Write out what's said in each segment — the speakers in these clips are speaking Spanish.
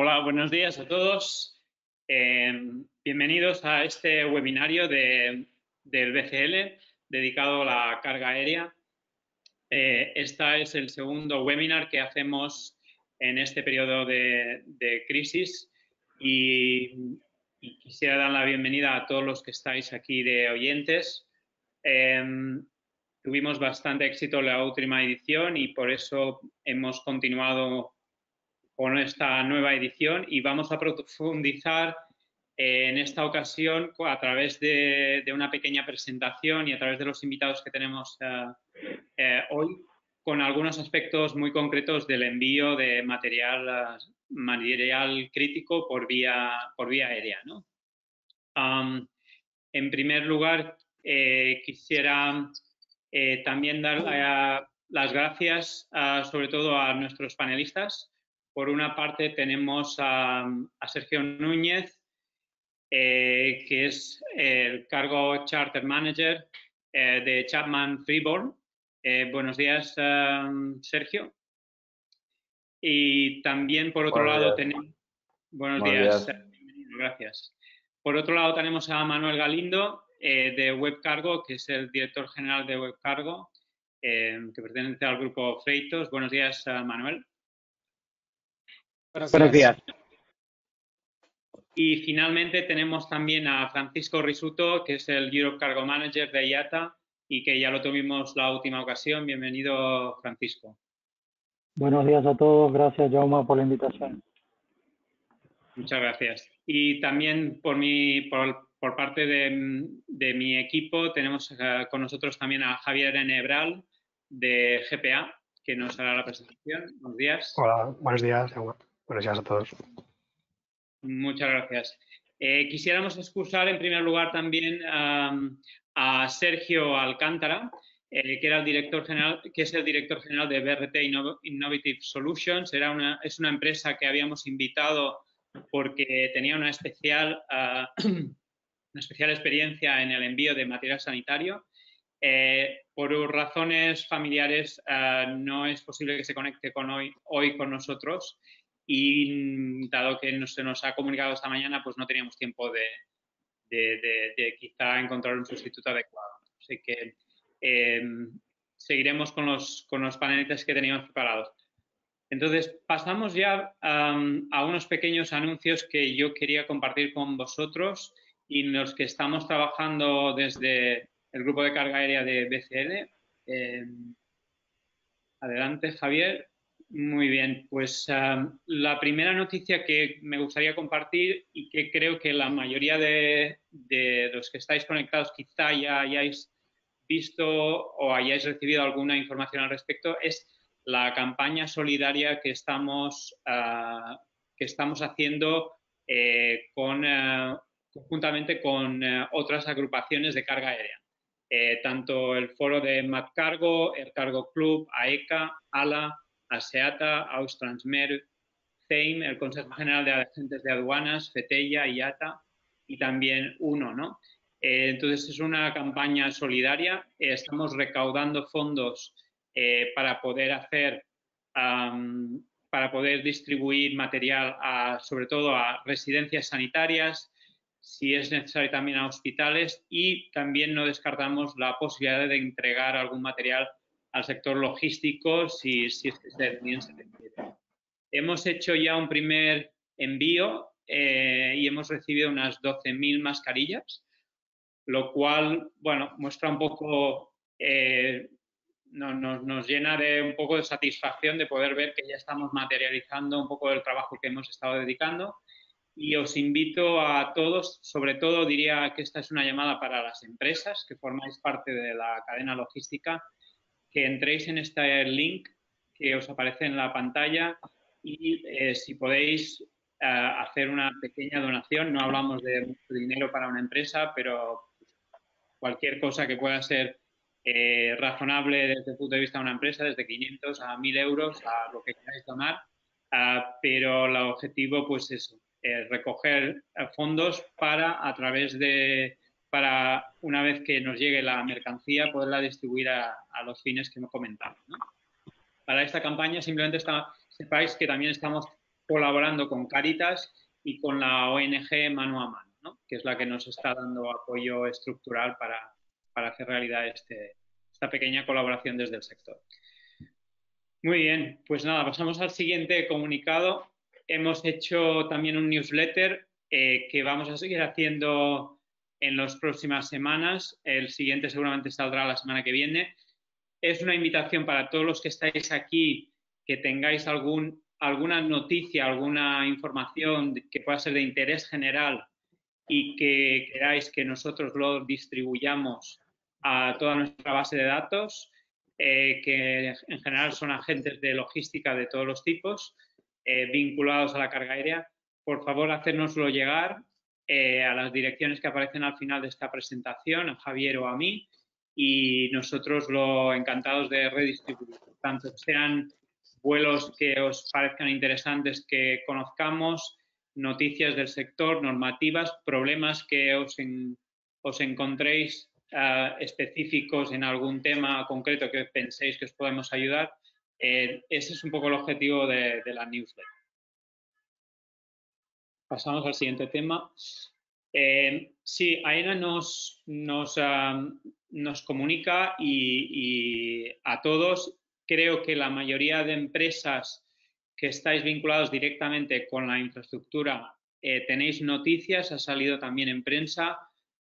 Hola, buenos días a todos. Bienvenidos a este webinario del BCL dedicado a la carga aérea. Este es el segundo webinar que hacemos en este periodo de crisis y quisiera dar la bienvenida a todos los que estáis aquí de oyentes. Tuvimos bastante éxito en la última edición y por eso hemos continuado con esta nueva edición y vamos a profundizar en esta ocasión a través de una pequeña presentación y a través de los invitados que tenemos hoy con algunos aspectos muy concretos del envío de material crítico por vía aérea, ¿no? En primer lugar, quisiera también dar las gracias sobre todo a nuestros panelistas. Por una parte tenemos a Sergio Núñez, que es el cargo Charter Manager de Chapman Freeborn. Buenos días, Sergio. Y también, por otro lado, tenemos... Buenos días. Bienvenido, gracias. Por otro lado, tenemos a Manuel Galindo, de WebCargo, que es el director general de WebCargo, que pertenece al grupo Freightos. Buenos días, Manuel. Buenos días. Y finalmente tenemos también a Francisco Risuto, que es el Europe Cargo Manager de IATA y que ya lo tuvimos la última ocasión. Bienvenido, Francisco. Buenos días a todos. Gracias, Jaume, por la invitación. Muchas gracias. Y también por parte de mi equipo tenemos con nosotros también a Javier Enebral de GPA, que nos hará la presentación. Buenos días. Hola, buenos días. Buenos días a todos. Muchas gracias. Quisiéramos excusar en primer lugar también a Sergio Alcántara, que era el director general, que es el director general de BRT Innovative Solutions. Es una empresa que habíamos invitado porque tenía una especial experiencia en el envío de material sanitario. Por razones familiares no es posible que se conecte hoy con nosotros y dado que se nos ha comunicado esta mañana, pues no teníamos tiempo de quizá encontrar un sustituto adecuado. Así que seguiremos con los panelistas que teníamos preparados. Entonces, pasamos ya a unos pequeños anuncios que yo quería compartir con vosotros y en los que estamos trabajando desde el grupo de carga aérea de BCL. Adelante, Javier. Muy bien, pues la primera noticia que me gustaría compartir y que creo que la mayoría de los que estáis conectados quizá ya hayáis visto o hayáis recibido alguna información al respecto es la campaña solidaria que estamos haciendo conjuntamente con otras agrupaciones de carga aérea. Tanto el foro de MadCargo, el Cargo Club, AECA, ALA, ASEATA, Austransmer, CEIM, el Consejo General de Agentes de Aduanas, FETEIA, IATA y también UNO, ¿no? Entonces es una campaña solidaria. Estamos recaudando fondos para poder distribuir material sobre todo a residencias sanitarias, si es necesario también a hospitales y también no descartamos la posibilidad de entregar algún material al sector logístico si es que también se requiere. Hemos hecho ya un primer envío y hemos recibido unas 12.000 mascarillas, lo cual, bueno, muestra un poco, nos llena de un poco de satisfacción de poder ver que ya estamos materializando un poco del trabajo que hemos estado dedicando. Y os invito a todos, sobre todo diría que esta es una llamada para las empresas que formáis parte de la cadena logística, que entréis en este link que os aparece en la pantalla y si podéis hacer una pequeña donación. No hablamos de mucho dinero para una empresa, pero cualquier cosa que pueda ser razonable desde el punto de vista de una empresa, desde 500 a 1.000 euros, a lo que queráis donar, pero el objetivo pues es recoger fondos para una vez que nos llegue la mercancía, poderla distribuir a los fines que hemos comentado, ¿no? Para esta campaña simplemente sepáis que también estamos colaborando con Cáritas y con la ONG Mano a Mano, ¿no? Que es la que nos está dando apoyo estructural para hacer realidad esta pequeña colaboración desde el sector. Muy bien, pues nada, pasamos al siguiente comunicado. Hemos hecho también un newsletter que vamos a seguir haciendo en las próximas semanas. El siguiente seguramente saldrá la semana que viene. Es una invitación para todos los que estáis aquí, que tengáis alguna noticia, alguna información que pueda ser de interés general y que queráis que nosotros lo distribuyamos a toda nuestra base de datos, que en general son agentes de logística de todos los tipos, vinculados a la carga aérea. Por favor, hacérnoslo llegar a las direcciones que aparecen al final de esta presentación, a Javier o a mí, y nosotros encantados de redistribuir, tanto sean vuelos que os parezcan interesantes que conozcamos, noticias del sector, normativas, problemas que os encontréis específicos en algún tema concreto que penséis que os podemos ayudar. Ese es un poco el objetivo de la newsletter. Pasamos al siguiente tema. Sí, AENA nos comunica y a todos, creo que la mayoría de empresas que estáis vinculados directamente con la infraestructura tenéis noticias, ha salido también en prensa,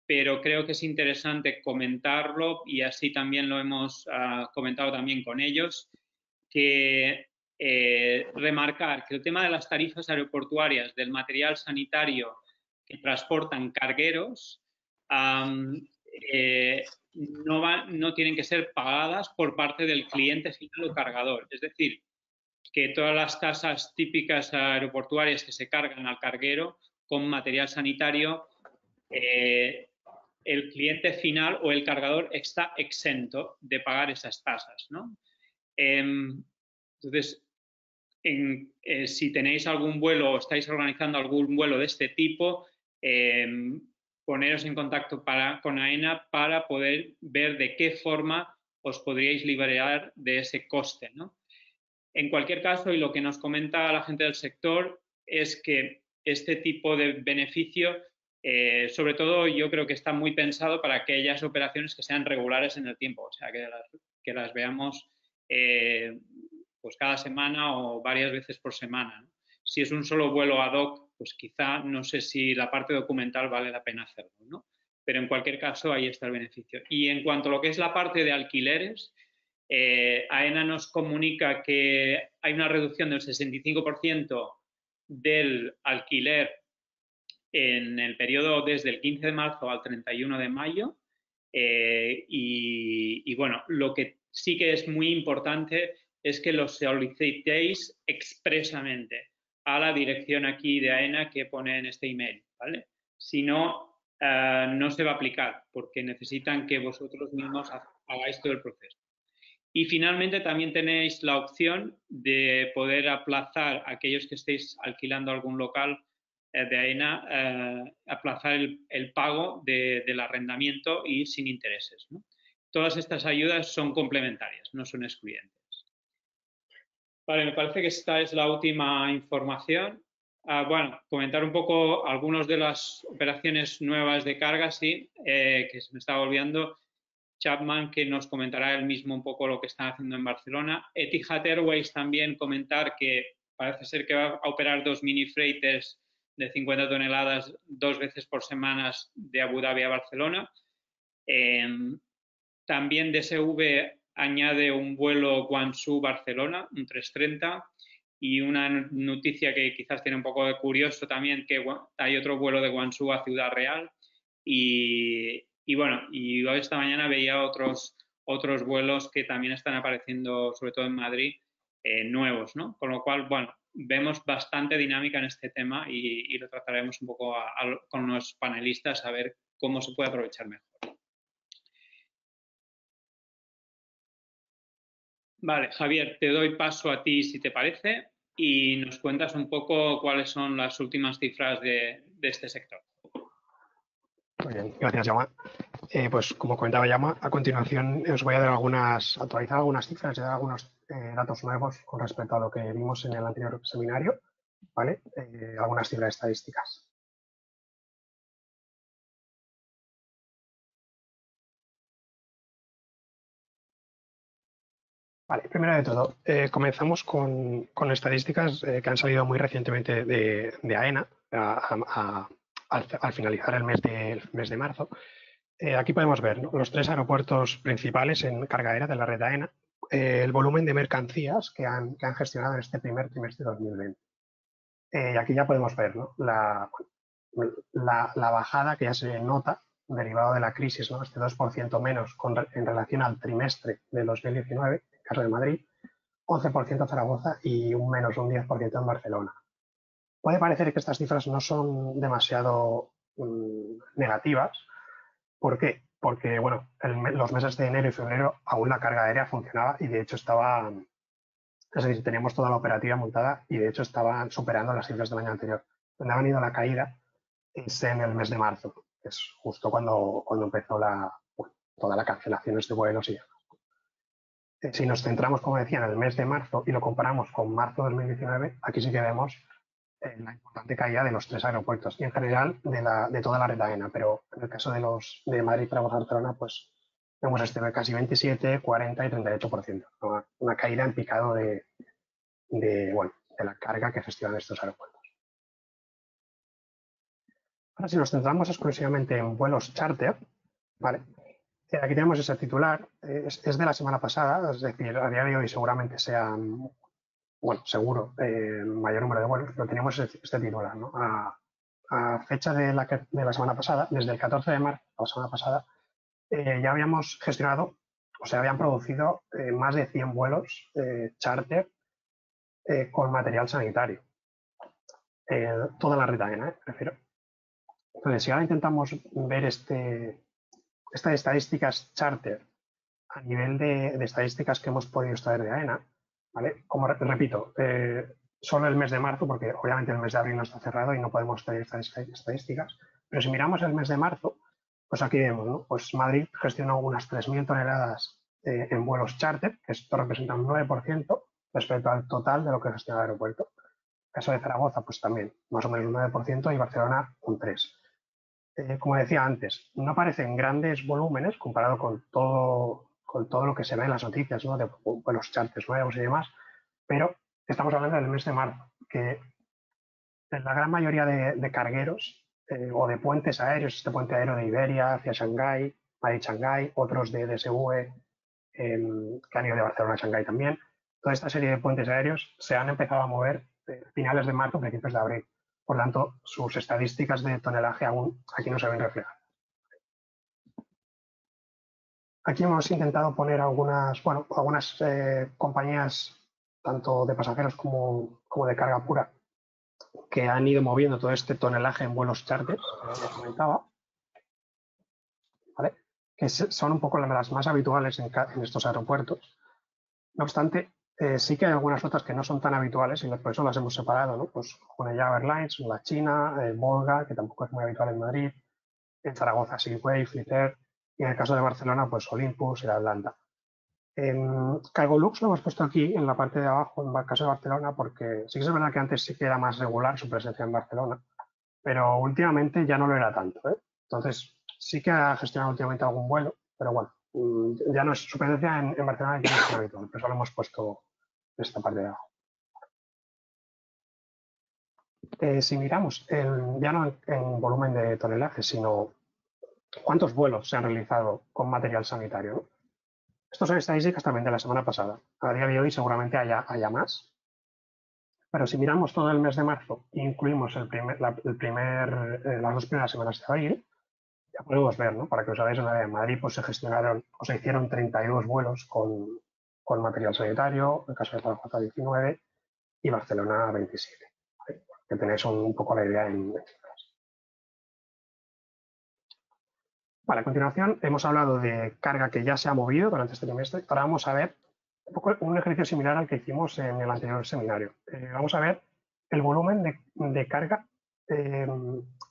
pero creo que es interesante comentarlo y así también lo hemos comentado también con ellos, que remarcar que el tema de las tarifas aeroportuarias del material sanitario que transportan cargueros no tienen que ser pagadas por parte del cliente final o cargador. Es decir, que todas las tasas típicas aeroportuarias que se cargan al carguero con material sanitario, el cliente final o el cargador está exento de pagar esas tasas, ¿no? Entonces, si tenéis algún vuelo o estáis organizando algún vuelo de este tipo, poneros en contacto con AENA para poder ver de qué forma os podríais liberar de ese coste, ¿no? En cualquier caso, y lo que nos comenta la gente del sector es que este tipo de beneficio, sobre todo yo creo que está muy pensado para aquellas operaciones que sean regulares en el tiempo, o sea, que las veamos pues cada semana o varias veces por semana, ¿no? Si es un solo vuelo ad hoc, pues quizá no sé si la parte documental vale la pena hacerlo, ¿no? Pero en cualquier caso ahí está el beneficio. Y en cuanto a lo que es la parte de alquileres, AENA nos comunica que hay una reducción del 65% del alquiler en el periodo desde el 15 de marzo al 31 de mayo. Y bueno, lo que sí que es muy importante es que lo solicitéis expresamente a la dirección aquí de AENA que pone en este email, ¿vale? Si no, no se va a aplicar porque necesitan que vosotros mismos hagáis todo el proceso. Y finalmente también tenéis la opción de poder aplazar a aquellos que estéis alquilando algún local de AENA, aplazar el pago del arrendamiento y sin intereses, ¿no? Todas estas ayudas son complementarias, no son excluyentes. Vale, me parece que esta es la última información. Bueno, comentar un poco algunas de las operaciones nuevas de carga, sí, que se me estaba olvidando. Chapman, que nos comentará él mismo un poco lo que están haciendo en Barcelona. Etihad Airways también comentar que parece ser que va a operar 2 mini freighters de 50 toneladas 2 veces por semana de Abu Dhabi a Barcelona. También DSV añade un vuelo Guangzhou-Barcelona, un 330, y una noticia que quizás tiene un poco de curioso también, que hay otro vuelo de Guangzhou a Ciudad Real, y bueno, y hoy esta mañana veía otros vuelos que también están apareciendo, sobre todo en Madrid, nuevos, ¿no? Con lo cual, bueno, vemos bastante dinámica en este tema y lo trataremos un poco con los panelistas a ver cómo se puede aprovechar mejor. Vale, Javier, te doy paso a ti si te parece y nos cuentas un poco cuáles son las últimas cifras de este sector. Muy bien, gracias, Jaume. Pues como comentaba Jaume, a continuación os voy a dar actualizar algunas cifras y dar algunos datos nuevos con respecto a lo que vimos en el anterior seminario ¿vale? Algunas cifras estadísticas. Vale, primero de todo, comenzamos con estadísticas que han salido muy recientemente de AENA al finalizar el mes de marzo. Aquí podemos ver, ¿no?, los 3 aeropuertos principales en carga aérea de la red AENA, el volumen de mercancías que han gestionado en este primer trimestre de 2020. Y aquí ya podemos ver, ¿no?, la bajada que ya se nota derivado de la crisis, ¿no?, este 2% menos en relación al trimestre de 2019, en el caso de Madrid, 11% Zaragoza y un 10% en Barcelona. Puede parecer que estas cifras no son demasiado negativas. ¿Por qué? Porque, bueno, los meses de enero y febrero aún la carga aérea funcionaba y de hecho estaba, es decir, teníamos toda la operativa montada y de hecho estaban superando las cifras del año anterior. Donde ha venido la caída es en el mes de marzo, que es justo cuando empezó toda la cancelación de vuelos y si nos centramos, como decía, en el mes de marzo y lo comparamos con marzo de 2019, aquí sí que vemos la importante caída de los 3 aeropuertos y en general de toda la red AENA, pero en el caso de Madrid, Zaragoza, Barcelona, pues vemos casi 27, 40 y 38%, una caída en picado de la carga que gestionan estos aeropuertos. Ahora, si nos centramos exclusivamente en vuelos charter, ¿vale? Aquí tenemos ese titular, es de la semana pasada, es decir, a día de hoy seguramente sea, bueno, seguro, mayor número de vuelos, pero tenemos este titular, ¿no? A fecha de la semana pasada, desde el 14 de marzo, la semana pasada, ya habíamos gestionado, o sea, habían producido más de 100 vuelos charter con material sanitario. Toda la red AENA, prefiero. Entonces, si ahora intentamos ver estas estadísticas charter a nivel de estadísticas que hemos podido extraer de AENA, ¿vale? Como repito, solo el mes de marzo, porque obviamente el mes de abril no está cerrado y no podemos tener estas estadísticas, pero si miramos el mes de marzo, pues aquí vemos, ¿no? Pues Madrid gestionó unas 3.000 toneladas en vuelos charter, que esto representa un 9% respecto al total de lo que gestiona el aeropuerto. En el caso de Zaragoza, pues también, más o menos un 9% y Barcelona un 3%. Como decía antes, no aparecen grandes volúmenes comparado con todo lo que se ve en las noticias, ¿no?, de los charters nuevos y demás, pero estamos hablando del mes de marzo, que en la gran mayoría de cargueros o de puentes aéreos, este puente aéreo de Iberia hacia Shanghái, Madrid-Shanghái, otros de DSV que han ido de Barcelona a Shanghái también, toda esta serie de puentes aéreos se han empezado a mover finales de marzo, principios de abril. Por tanto, sus estadísticas de tonelaje aún aquí no se ven reflejadas. Aquí hemos intentado poner algunas compañías, tanto de pasajeros como de carga pura, que han ido moviendo todo este tonelaje en vuelos charter, que les comentaba, ¿vale?, que son un poco las más habituales en estos aeropuertos. No obstante, sí que hay algunas otras que no son tan habituales y por eso las hemos separado, ¿no? Pues Hunayao Airlines, la China, Volga, que tampoco es muy habitual en Madrid, en Zaragoza Seaway, Flyter, y en el caso de Barcelona, pues Olympus y la Atlanta. Cargolux lo hemos puesto aquí en la parte de abajo, en el caso de Barcelona, porque sí que es verdad que antes sí que era más regular su presencia en Barcelona, pero últimamente ya no lo era tanto, ¿eh? Entonces, sí que ha gestionado últimamente algún vuelo, pero bueno, ya no es su presencia en Barcelona, ya no es tan habitual, por eso lo hemos puesto en esta parte de abajo. Si miramos, ya no en volumen de tonelaje, sino cuántos vuelos se han realizado con material sanitario, ¿no? Estas son estadísticas también de la semana pasada. A día de hoy seguramente haya más. Pero si miramos todo el mes de marzo e incluimos las 2 primeras semanas de abril, ya podemos ver, ¿no?, para que os hagáis una idea, en Madrid pues, se hicieron 32 vuelos con material sanitario, en el caso de Zaragoza 19 y Barcelona 27. ¿Vale? Que tenéis un poco la idea en cifras. Vale, a continuación hemos hablado de carga que ya se ha movido durante este trimestre. Ahora vamos a ver un ejercicio similar al que hicimos en el anterior seminario. Vamos a ver el volumen de carga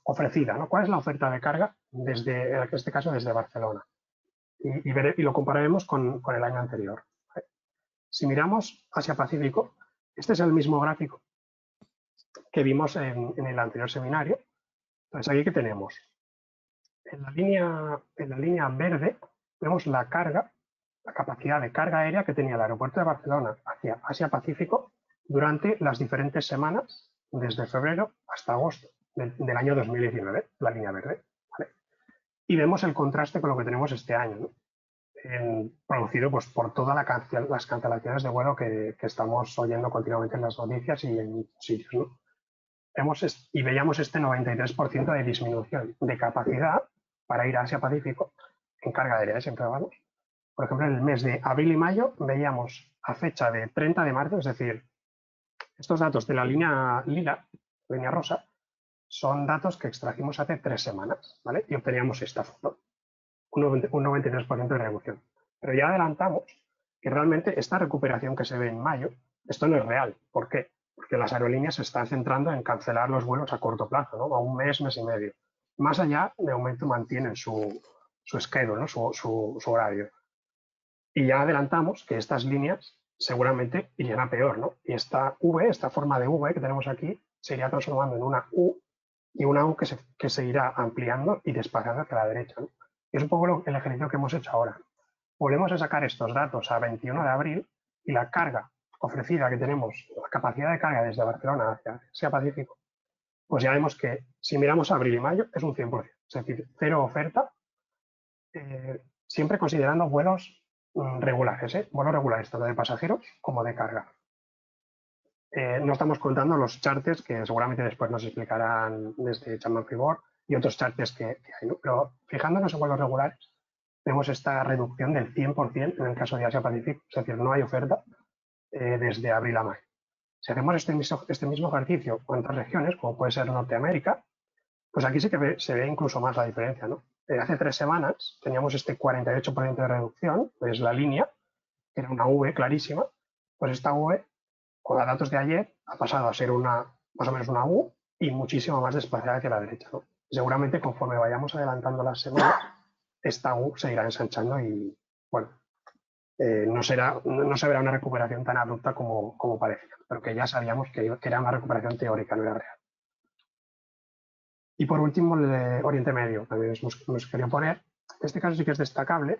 ofrecida, ¿no? ¿Cuál es la oferta de carga en este caso desde Barcelona? Y lo compararemos con el año anterior. Si miramos Asia-Pacífico, este es el mismo gráfico que vimos en el anterior seminario. Entonces, aquí que tenemos, en la línea verde, vemos la carga, la capacidad de carga aérea que tenía el aeropuerto de Barcelona hacia Asia-Pacífico durante las diferentes semanas, desde febrero hasta agosto del año 2019, la línea verde. ¿Vale? Y vemos el contraste con lo que tenemos este año, ¿no? Producido pues, por todas las cancelaciones de vuelo que estamos oyendo continuamente en las noticias y en sitios, ¿no? Y veíamos este 93% de disminución de capacidad para ir a Asia-Pacífico en carga aérea, siempre vamos. Por ejemplo, en el mes de abril y mayo veíamos a fecha de 30 de marzo, es decir, estos datos de la línea lila, línea rosa, son datos que extrajimos hace 3 semanas, ¿vale? Y obteníamos esta foto, un 93% de reducción. Pero ya adelantamos que realmente esta recuperación que se ve en mayo, esto no es real. ¿Por qué? Porque las aerolíneas se están centrando en cancelar los vuelos a corto plazo, ¿no? A un mes, mes y medio. Más allá, de momento mantienen su schedule, ¿no? su horario. Y ya adelantamos que estas líneas seguramente irían a peor, ¿no? Y esta forma de V que tenemos aquí, se iría transformando en una U, y una U que se irá ampliando y desplazando hacia la derecha, ¿no? Y es un poco el ejercicio que hemos hecho ahora. Volvemos a sacar estos datos a 21 de abril y la carga ofrecida que tenemos, la capacidad de carga desde Barcelona hacia Asia-Pacífico, pues ya vemos que si miramos abril y mayo es un 100%, es decir, cero oferta, siempre considerando vuelos regulares, vuelos regulares, tanto de pasajeros como de carga. No estamos contando los charters que seguramente después nos explicarán desde Chapman Freeport y otros charters que hay, ¿no? Pero fijándonos en vuelos regulares, vemos esta reducción del 100% en el caso de Asia-Pacífico, es decir, no hay oferta desde abril a mayo. Si hacemos este mismo ejercicio con otras regiones, como puede ser Norteamérica, pues aquí sí que se ve incluso más la diferencia, ¿no? Hace 3 semanas teníamos este 48% de reducción, es la línea, que era una V clarísima, pues esta V, con los datos de ayer, ha pasado a ser más o menos una U y muchísimo más desplazada hacia la derecha, ¿no? Seguramente conforme vayamos adelantando las semanas, esta U se irá ensanchando y, bueno, no se verá una recuperación tan abrupta como parecía, pero que ya sabíamos que era una recuperación teórica, no era real. Y por último, el de Oriente Medio, también nos quería poner. En este caso sí que es destacable.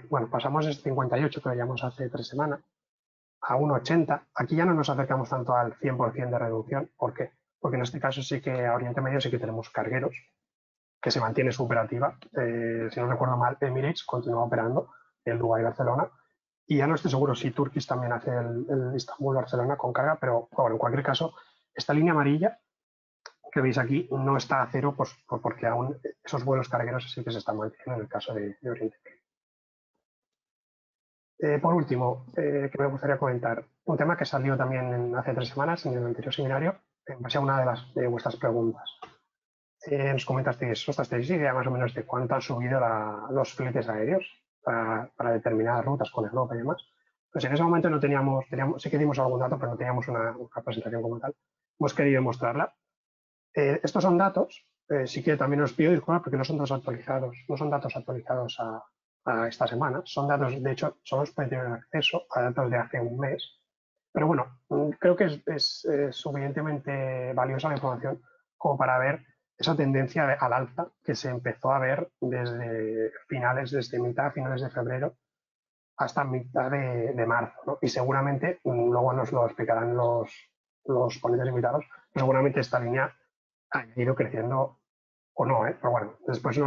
Bueno, pasamos de 58 que veíamos hace 3 semanas a 1,80. Aquí ya no nos acercamos tanto al 100% de reducción. ¿Por qué? Porque en este caso sí que a Oriente Medio sí que tenemos cargueros, que se mantiene su operativa. Si no recuerdo mal, Emirates continúa operando el Dubái-Barcelona. Y ya no estoy seguro si Turkish también hace el Istanbul-Barcelona con carga, pero bueno, en cualquier caso, esta línea amarilla que veis aquí no está a cero pues, porque aún esos vuelos cargueros sí que se están manteniendo en el caso de Oriente. Por último, que me gustaría comentar, un tema que salió también hace 3 semanas en el anterior seminario, en base a una de vuestras preguntas. Nos comentasteis, ¿tenéis idea más o menos de cuánto han subido los fletes aéreos para determinadas rutas con Europa y demás? Pues en ese momento no teníamos, sí que dimos algún dato, pero no teníamos una presentación como tal. Hemos querido mostrarla. Estos son datos, sí que también os pido disculpas porque no son datos actualizados a esta semana, son datos, de hecho, solo os pueden tener acceso a datos de hace un mes, pero bueno, creo que es suficientemente valiosa la información como para ver esa tendencia al alza que se empezó a ver desde finales de febrero hasta mitad de marzo, ¿no? Y seguramente, luego nos lo explicarán los ponentes invitados, pero seguramente esta línea ha ido creciendo o no, ¿eh? Pero bueno, después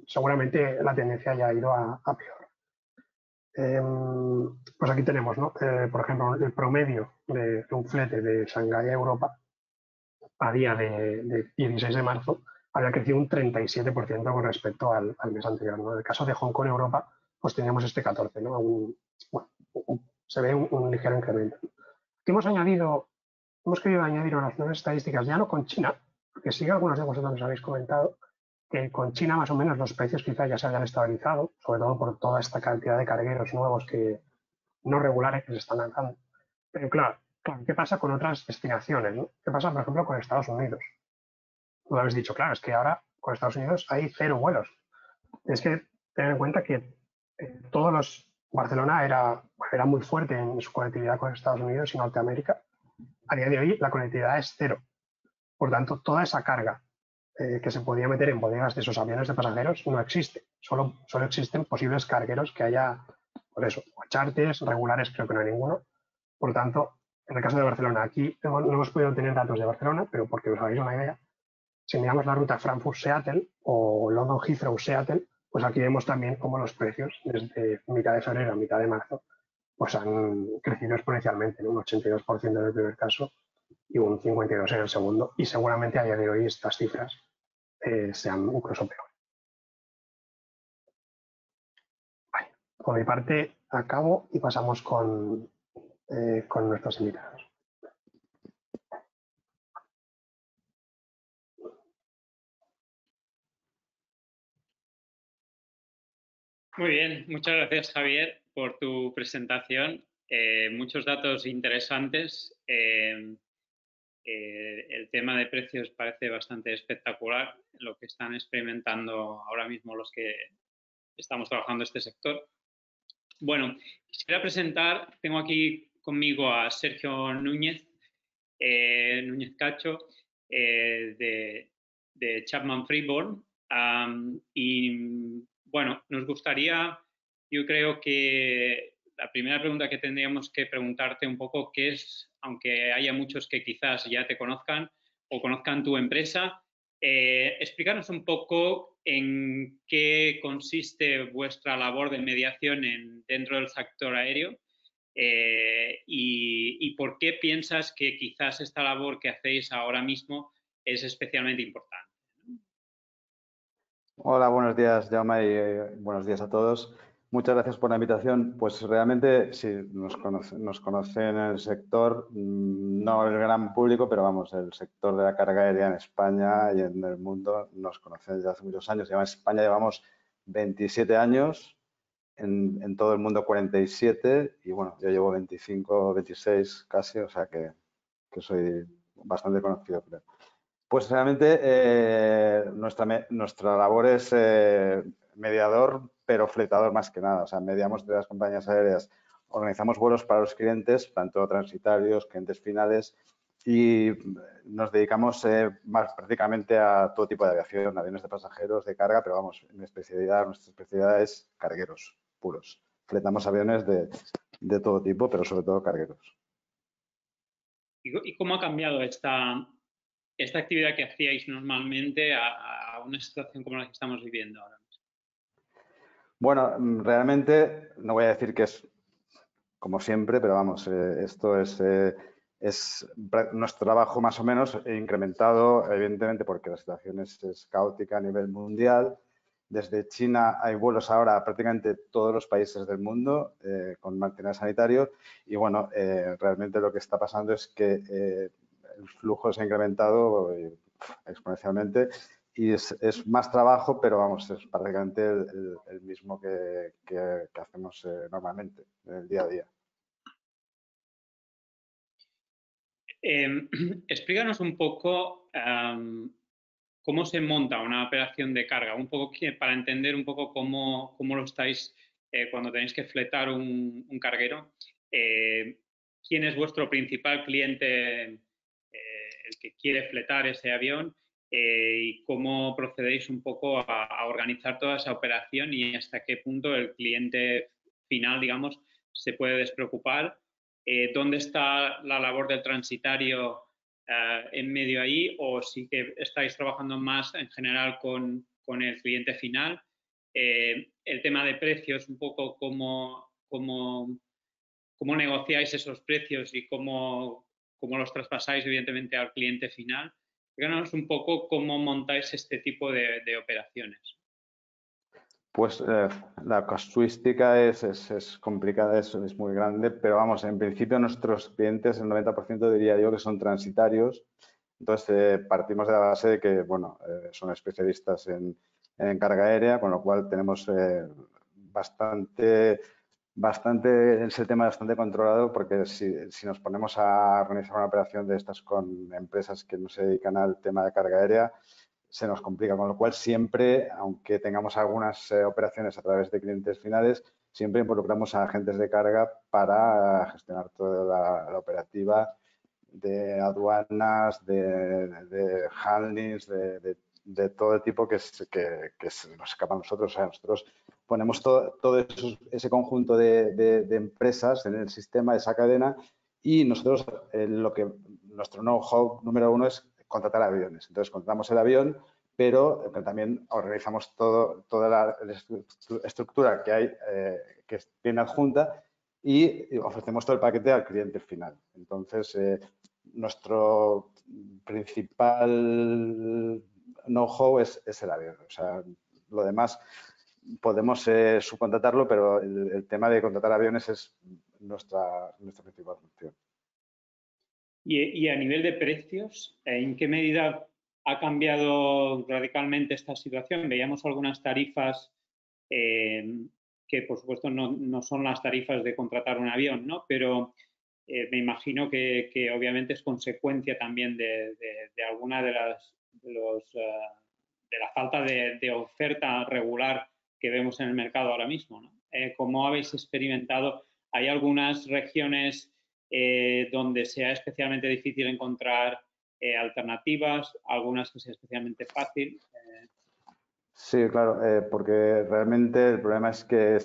seguramente la tendencia ya ha ido a peor. Pues aquí tenemos, ¿no? Por ejemplo, el promedio de un flete de Shanghái a Europa a día de 16 de marzo había crecido un 37% con respecto al mes anterior, ¿no? En el caso de Hong Kong Europa, pues teníamos este 14%, ¿no? Se ve un ligero incremento. ¿Qué hemos querido añadir unas nuevas estadísticas, ya no con China, porque sí que algunos de vosotros nos habéis comentado que con China más o menos los precios quizás ya se hayan estabilizado, sobre todo por toda esta cantidad de cargueros nuevos no regulares que se están lanzando. Pero claro, ¿qué pasa con otras destinaciones, ¿no? ¿Qué pasa, por ejemplo, con Estados Unidos? Lo habéis dicho, claro, es que ahora con Estados Unidos hay 0 vuelos. Es que tener en cuenta que Barcelona era muy fuerte en su conectividad con Estados Unidos y Norteamérica. A día de hoy la conectividad es 0. Por tanto, toda esa carga que se podía meter en bodegas de esos aviones de pasajeros no existe. Solo existen posibles cargueros que haya, por eso, o charters, regulares creo que no hay ninguno. Por tanto, en el caso de Barcelona, aquí no hemos podido tener datos de Barcelona, pero porque os hagáis una idea, si miramos la ruta Frankfurt-Seattle o London Heathrow-Seattle, pues aquí vemos también cómo los precios desde mitad de febrero a mitad de marzo pues han crecido exponencialmente, en un 82% en el primer caso y un 52% en el segundo, y seguramente a día de hoy estas cifras sean incluso peores. Vale. Por mi parte, acabo y pasamos con nuestros invitados. Muy bien, muchas gracias Javier por tu presentación. Muchos datos interesantes. El tema de precios parece bastante espectacular, lo que están experimentando ahora mismo los que estamos trabajando este sector. Bueno, quisiera presentar, tengo aquí conmigo a Sergio Núñez, Núñez Cacho, de Chapman Freeborn. Y bueno, nos gustaría, yo creo que la primera pregunta que tendríamos que preguntarte un poco, que es, aunque haya muchos que quizás ya te conozcan o conozcan tu empresa, explícanos un poco en qué consiste vuestra labor de mediación dentro del sector aéreo. Y por qué piensas que quizás esta labor que hacéis ahora mismo es especialmente importante. Hola, buenos días, Jaume, y buenos días a todos. Muchas gracias por la invitación. Pues realmente sí, nos conocen en el sector, no el gran público, pero vamos, el sector de la carga aérea en España y en el mundo nos conocen desde hace muchos años. En España llevamos 27 años, en todo el mundo 47 y bueno, yo llevo 25, 26 casi, o sea que soy bastante conocido, creo. Pues realmente nuestra labor es mediador, pero fletador más que nada. O sea, mediamos de las compañías aéreas, organizamos vuelos para los clientes, tanto transitarios, clientes finales, y nos dedicamos más prácticamente a todo tipo de aviación, aviones de pasajeros, de carga, pero vamos, nuestra especialidad es cargueros puros. Fletamos aviones de todo tipo, pero sobre todo cargueros. ¿Y cómo ha cambiado esta actividad que hacíais normalmente a una situación como la que estamos viviendo ahora mismo? Bueno, realmente no voy a decir que es como siempre, pero vamos, esto es nuestro trabajo más o menos incrementado, evidentemente, porque la situación es caótica a nivel mundial. Desde China hay vuelos ahora a prácticamente todos los países del mundo con material sanitario y bueno, realmente lo que está pasando es que el flujo se ha incrementado exponencialmente y es más trabajo, pero vamos, es prácticamente el mismo que hacemos normalmente en el día a día. Explícanos un poco cómo se monta una operación de carga, un poco para entender un poco cómo lo estáis cuando tenéis que fletar un carguero. ¿Quién es vuestro principal cliente, el que quiere fletar ese avión? Y cómo procedéis un poco a organizar toda esa operación y hasta qué punto el cliente final, digamos, se puede despreocupar. ¿Dónde está la labor del transitario en medio ahí? ¿O sí que estáis trabajando más en general con el cliente final? El tema de precios, un poco cómo negociáis esos precios y cómo los traspasáis evidentemente al cliente final. Díganos un poco cómo montáis este tipo de operaciones. Pues la casuística es complicada, es muy grande, pero vamos, en principio nuestros clientes, el 90% diría yo que son transitarios. Entonces partimos de la base de que, bueno, son especialistas en carga aérea, con lo cual tenemos ese tema bastante controlado, porque si nos ponemos a organizar una operación de estas con empresas que no se dedican al tema de carga aérea, se nos complica, con lo cual siempre, aunque tengamos algunas operaciones a través de clientes finales, siempre involucramos a agentes de carga para gestionar toda la operativa de aduanas, de handlings, de todo tipo que se nos escapa a nosotros. O sea, nosotros ponemos todo ese conjunto de empresas en el sistema, esa cadena, y nosotros nuestro know-how número uno es contratar aviones. Entonces, contratamos el avión, pero también organizamos toda la estructura que hay, que tiene adjunta, y ofrecemos todo el paquete al cliente final. Entonces, nuestro principal know-how es el avión. O sea, lo demás podemos subcontratarlo, pero el tema de contratar aviones es nuestra principal función. Y a nivel de precios, ¿en qué medida ha cambiado radicalmente esta situación? Veíamos algunas tarifas que, por supuesto, no son las tarifas de contratar un avión, ¿no? Pero me imagino que obviamente es consecuencia también de alguna de la falta de oferta regular que vemos en el mercado ahora mismo, ¿no? ¿Cómo habéis experimentado? ¿Hay algunas regiones donde sea especialmente difícil encontrar alternativas, algunas que sea especialmente fácil? Sí, claro, porque realmente el problema es que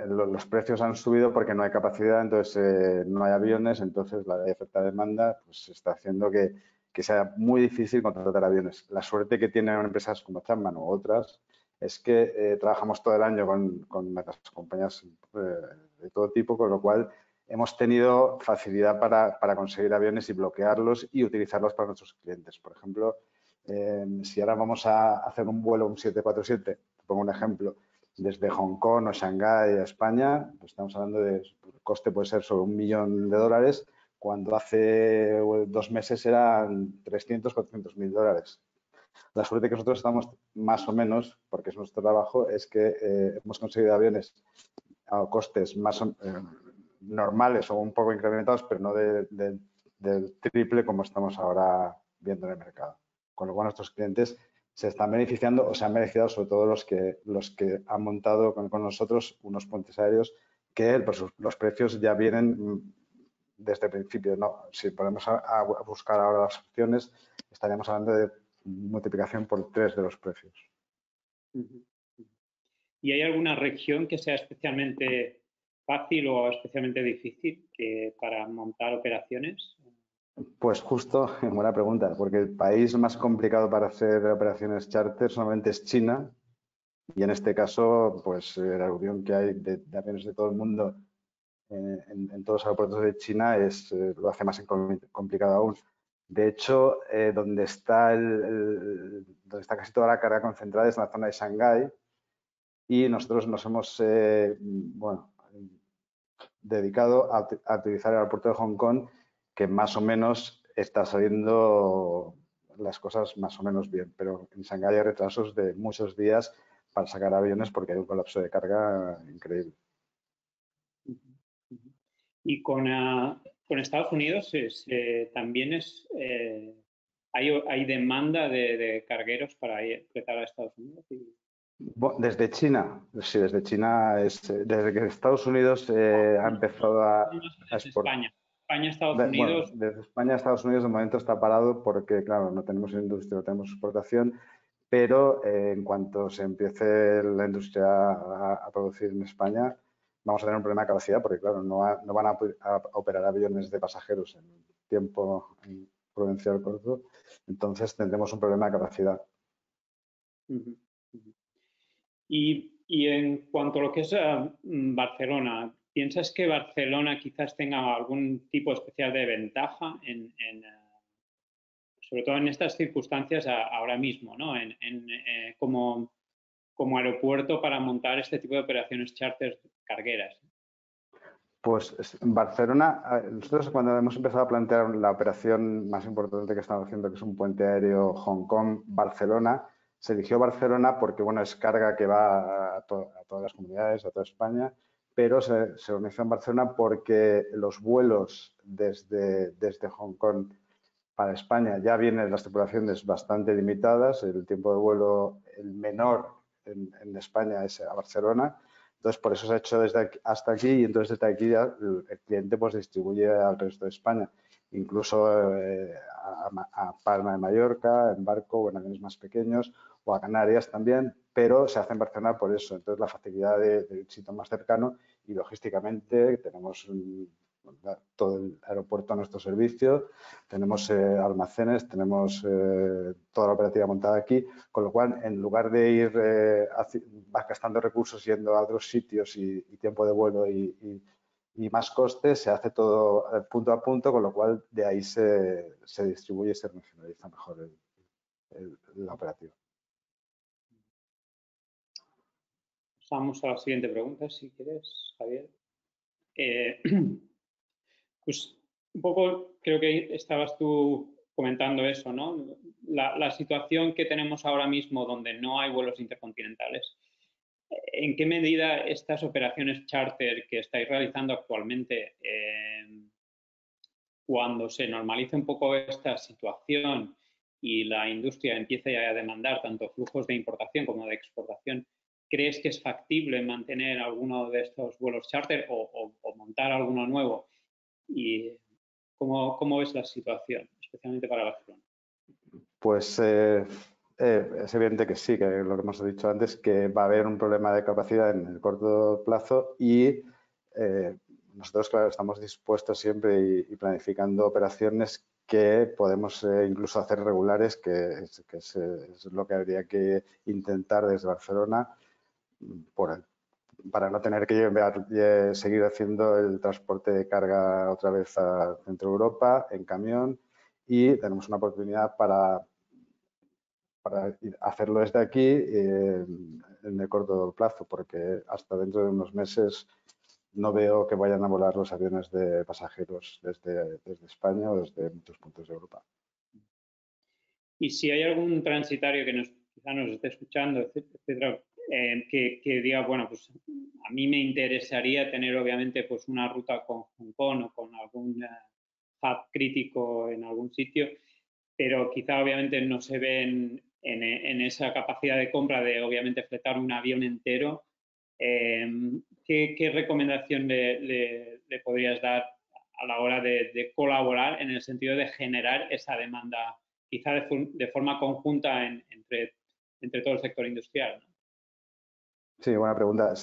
los precios han subido porque no hay capacidad, entonces no hay aviones, entonces la oferta-demanda pues, está haciendo que sea muy difícil contratar aviones. La suerte que tienen empresas como Chapman u otras es que trabajamos todo el año con las compañías de todo tipo, con lo cual hemos tenido facilidad para conseguir aviones y bloquearlos y utilizarlos para nuestros clientes. Por ejemplo, si ahora vamos a hacer un vuelo, un 747, te pongo un ejemplo, desde Hong Kong o Shanghái a España, pues estamos hablando de el coste puede ser sobre $1 millón, cuando hace 2 meses eran 300, 400 mil dólares. La suerte que nosotros estamos más o menos, porque es nuestro trabajo, es que hemos conseguido aviones a costes más normales o un poco incrementados, pero no del triple como estamos ahora viendo en el mercado. Con lo cual nuestros clientes se están beneficiando o se han beneficiado sobre todo los que han montado con nosotros unos puentes aéreos que los precios ya vienen desde el principio. ¿No? Si ponemos a buscar ahora las opciones, estaríamos hablando de multiplicación por 3 de los precios. ¿Y hay alguna región que sea especialmente fácil o especialmente difícil para montar operaciones? Pues justo, buena pregunta, porque el país más complicado para hacer operaciones charter solamente es China, y en este caso, pues la reunión que hay de aviones de todo el mundo en todos los aeropuertos de China lo hace más complicado aún. De hecho, donde está casi toda la carga concentrada es en la zona de Shanghái, y nosotros nos hemos dedicado a utilizar el aeropuerto de Hong Kong, que más o menos está saliendo las cosas más o menos bien, pero en Shanghái hay retrasos de muchos días para sacar aviones porque hay un colapso de carga increíble. Y con Estados Unidos también hay demanda de cargueros para fletar a Estados Unidos. Desde China, sí, desde China, desde que Estados Unidos ha empezado a exportar. España, Estados Unidos. Bueno, desde España a Estados Unidos de momento está parado porque, claro, no tenemos industria, no tenemos exportación, pero en cuanto se empiece la industria a producir en España, vamos a tener un problema de capacidad porque, claro, no van a operar aviones de pasajeros en tiempo prudencial corto, entonces tendremos un problema de capacidad. Y en cuanto a lo que es Barcelona, ¿piensas que Barcelona quizás tenga algún tipo especial de ventaja sobre todo en estas circunstancias ahora mismo, ¿no? Como aeropuerto para montar este tipo de operaciones charter cargueras? Pues Barcelona, nosotros cuando hemos empezado a plantear la operación más importante que estamos haciendo, que es un puente aéreo Hong Kong-Barcelona, se eligió Barcelona porque, bueno, es carga que va a todas las comunidades, a toda España, pero se organizó en Barcelona porque los vuelos desde Hong Kong para España ya vienen las tripulaciones bastante limitadas, el tiempo de vuelo, el menor en España es a Barcelona. Entonces, por eso se ha hecho desde aquí hasta aquí, y entonces desde aquí ya el cliente pues distribuye al resto de España. incluso a Palma de Mallorca, en barco o en aviones más pequeños, o a Canarias también, pero se hace en Barcelona por eso. Entonces, la facilidad de sitio más cercano y logísticamente tenemos todo el aeropuerto a nuestro servicio, tenemos almacenes, tenemos toda la operativa montada aquí, con lo cual, en lugar de ir gastando recursos yendo a otros sitios y tiempo de vuelo y más costes, se hace todo punto a punto, con lo cual de ahí se distribuye y se regionaliza mejor la operativa. Vamos a la siguiente pregunta, si quieres, Javier. Pues un poco creo que estabas tú comentando eso, ¿no? La situación que tenemos ahora mismo donde no hay vuelos intercontinentales. ¿En qué medida estas operaciones charter que estáis realizando actualmente, cuando se normalice un poco esta situación y la industria empiece a demandar tanto flujos de importación como de exportación, crees que es factible mantener alguno de estos vuelos charter o montar alguno nuevo? ¿Y cómo es la situación, especialmente para Barcelona? Pues es evidente que sí, que lo que hemos dicho antes, que va a haber un problema de capacidad en el corto plazo y nosotros, claro, estamos dispuestos siempre y planificando operaciones que podemos incluso hacer regulares, que es lo que habría que intentar desde Barcelona para no tener que seguir haciendo el transporte de carga otra vez a Centro Europa en camión, y tenemos una oportunidad para hacerlo desde aquí en el corto plazo, porque hasta dentro de unos meses no veo que vayan a volar los aviones de pasajeros desde España o desde muchos puntos de Europa. Y si hay algún transitario que quizá nos esté escuchando, etcétera, que diga, bueno, pues a mí me interesaría tener obviamente pues una ruta con Hong Kong o con algún hub crítico en algún sitio, pero quizá obviamente no se ven en esa capacidad de compra de obviamente fletar un avión entero. ¿Qué recomendación le podrías dar a la hora de colaborar en el sentido de generar esa demanda, quizá de forma conjunta entre todo el sector industrial, ¿no? Sí, buena pregunta.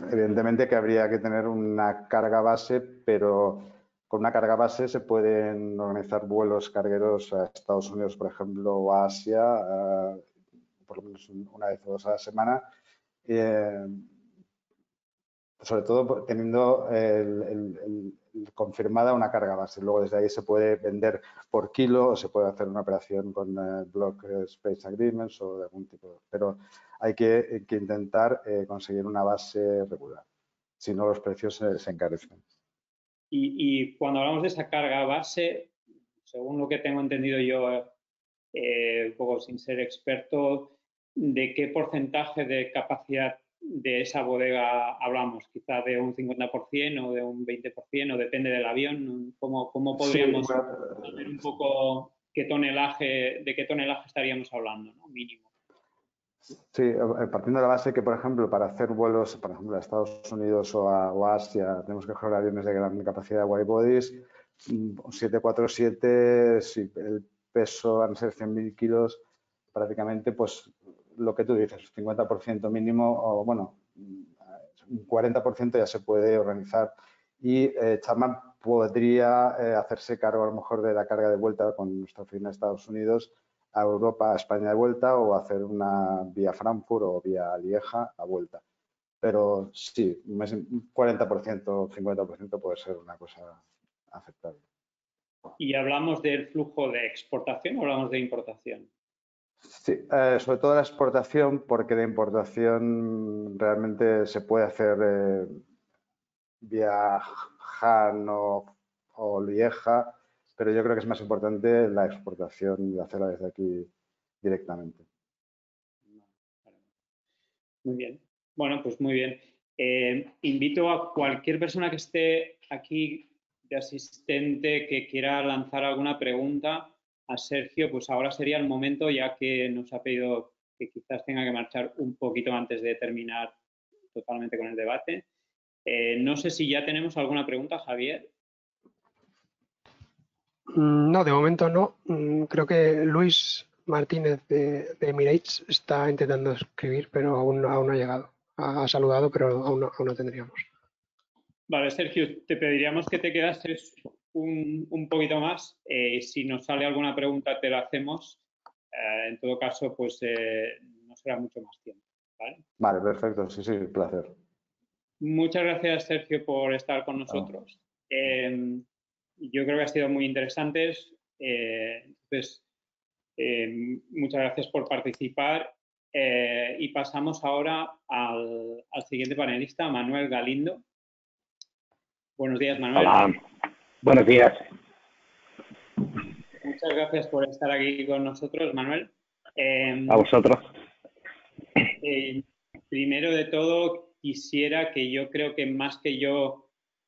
Evidentemente que habría que tener una carga base, pero con una carga base se pueden organizar vuelos cargueros a Estados Unidos, por ejemplo, o a Asia, por lo menos una vez o dos a la semana. Sobre todo teniendo confirmada una carga base. Luego desde ahí se puede vender por kilo o se puede hacer una operación con Block Space Agreements o de algún tipo. Pero hay que intentar conseguir una base regular. Si no, los precios se encarecen. Y cuando hablamos de esa carga base, según lo que tengo entendido yo, un poco sin ser experto, ¿de qué porcentaje de capacidad de esa bodega hablamos? ¿Quizá de un 50% o de un 20%? ¿O depende del avión? ¿Cómo podríamos saber un poco de qué tonelaje estaríamos hablando, ¿no? Mínimo? Sí, partiendo de la base que, por ejemplo, para hacer vuelos, por ejemplo, a Estados Unidos o a Asia, tenemos que coger aviones de gran capacidad de wide bodies, 747, si el peso van a ser 100.000 kilos, prácticamente, pues lo que tú dices, 50% mínimo, o bueno, un 40% ya se puede organizar. Y Chapman podría hacerse cargo a lo mejor de la carga de vuelta con nuestra oficina de Estados Unidos a Europa, a España de vuelta, o hacer una vía Frankfurt o vía Lieja a vuelta. Pero sí, un 40%, 50% puede ser una cosa aceptable. ¿Y hablamos del flujo de exportación o hablamos de importación? Sí, sobre todo la exportación, porque de importación realmente se puede hacer vía Han o Lieja, pero yo creo que es más importante la exportación y hacerla desde aquí directamente. Muy bien. Bueno, pues muy bien. Invito a cualquier persona que esté aquí de asistente que quiera lanzar alguna pregunta a Sergio, pues ahora sería el momento, ya que nos ha pedido que quizás tenga que marchar un poquito antes de terminar totalmente con el debate. No sé si ya tenemos alguna pregunta, Javier. No, de momento no. Creo que Luis Martínez de Emirates está intentando escribir, pero aún no ha llegado. Ha saludado, pero aún no tendríamos. Vale, Sergio, te pediríamos que te quedases un poquito más. Si nos sale alguna pregunta, te la hacemos. En todo caso, pues no será mucho más tiempo. ¿Vale? Vale, perfecto. Sí, sí, un placer. Muchas gracias, Sergio, por estar con nosotros. Yo creo que ha sido muy interesante. Entonces, muchas gracias por participar. Y pasamos ahora al siguiente panelista, Manuel Galindo. Buenos días, Manuel. Hola, buenos días. Muchas gracias por estar aquí con nosotros, Manuel. A vosotros. Primero de todo, quisiera que yo creo que más que yo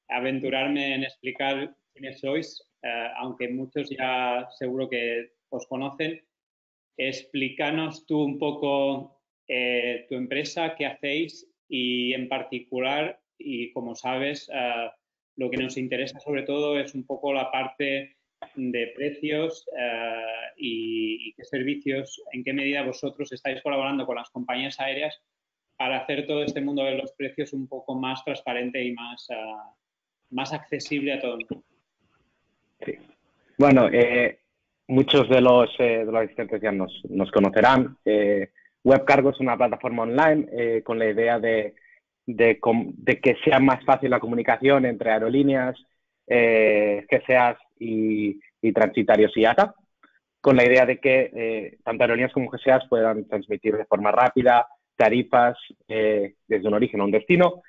aventurarme en explicar quiénes sois, aunque muchos ya seguro que os conocen, explícanos tú un poco tu empresa, qué hacéis y en particular, y como sabes, lo que nos interesa sobre todo es un poco la parte de precios y qué servicios, en qué medida vosotros estáis colaborando con las compañías aéreas para hacer todo este mundo de los precios un poco más transparente y más accesible a todo el mundo. Sí. Bueno, muchos de los asistentes ya nos conocerán. WebCargo es una plataforma online con la idea de que sea más fácil la comunicación entre aerolíneas, GSAs y transitarios IATA, con la idea de que tanto aerolíneas como GSAs puedan transmitir de forma rápida tarifas desde un origen a un destino.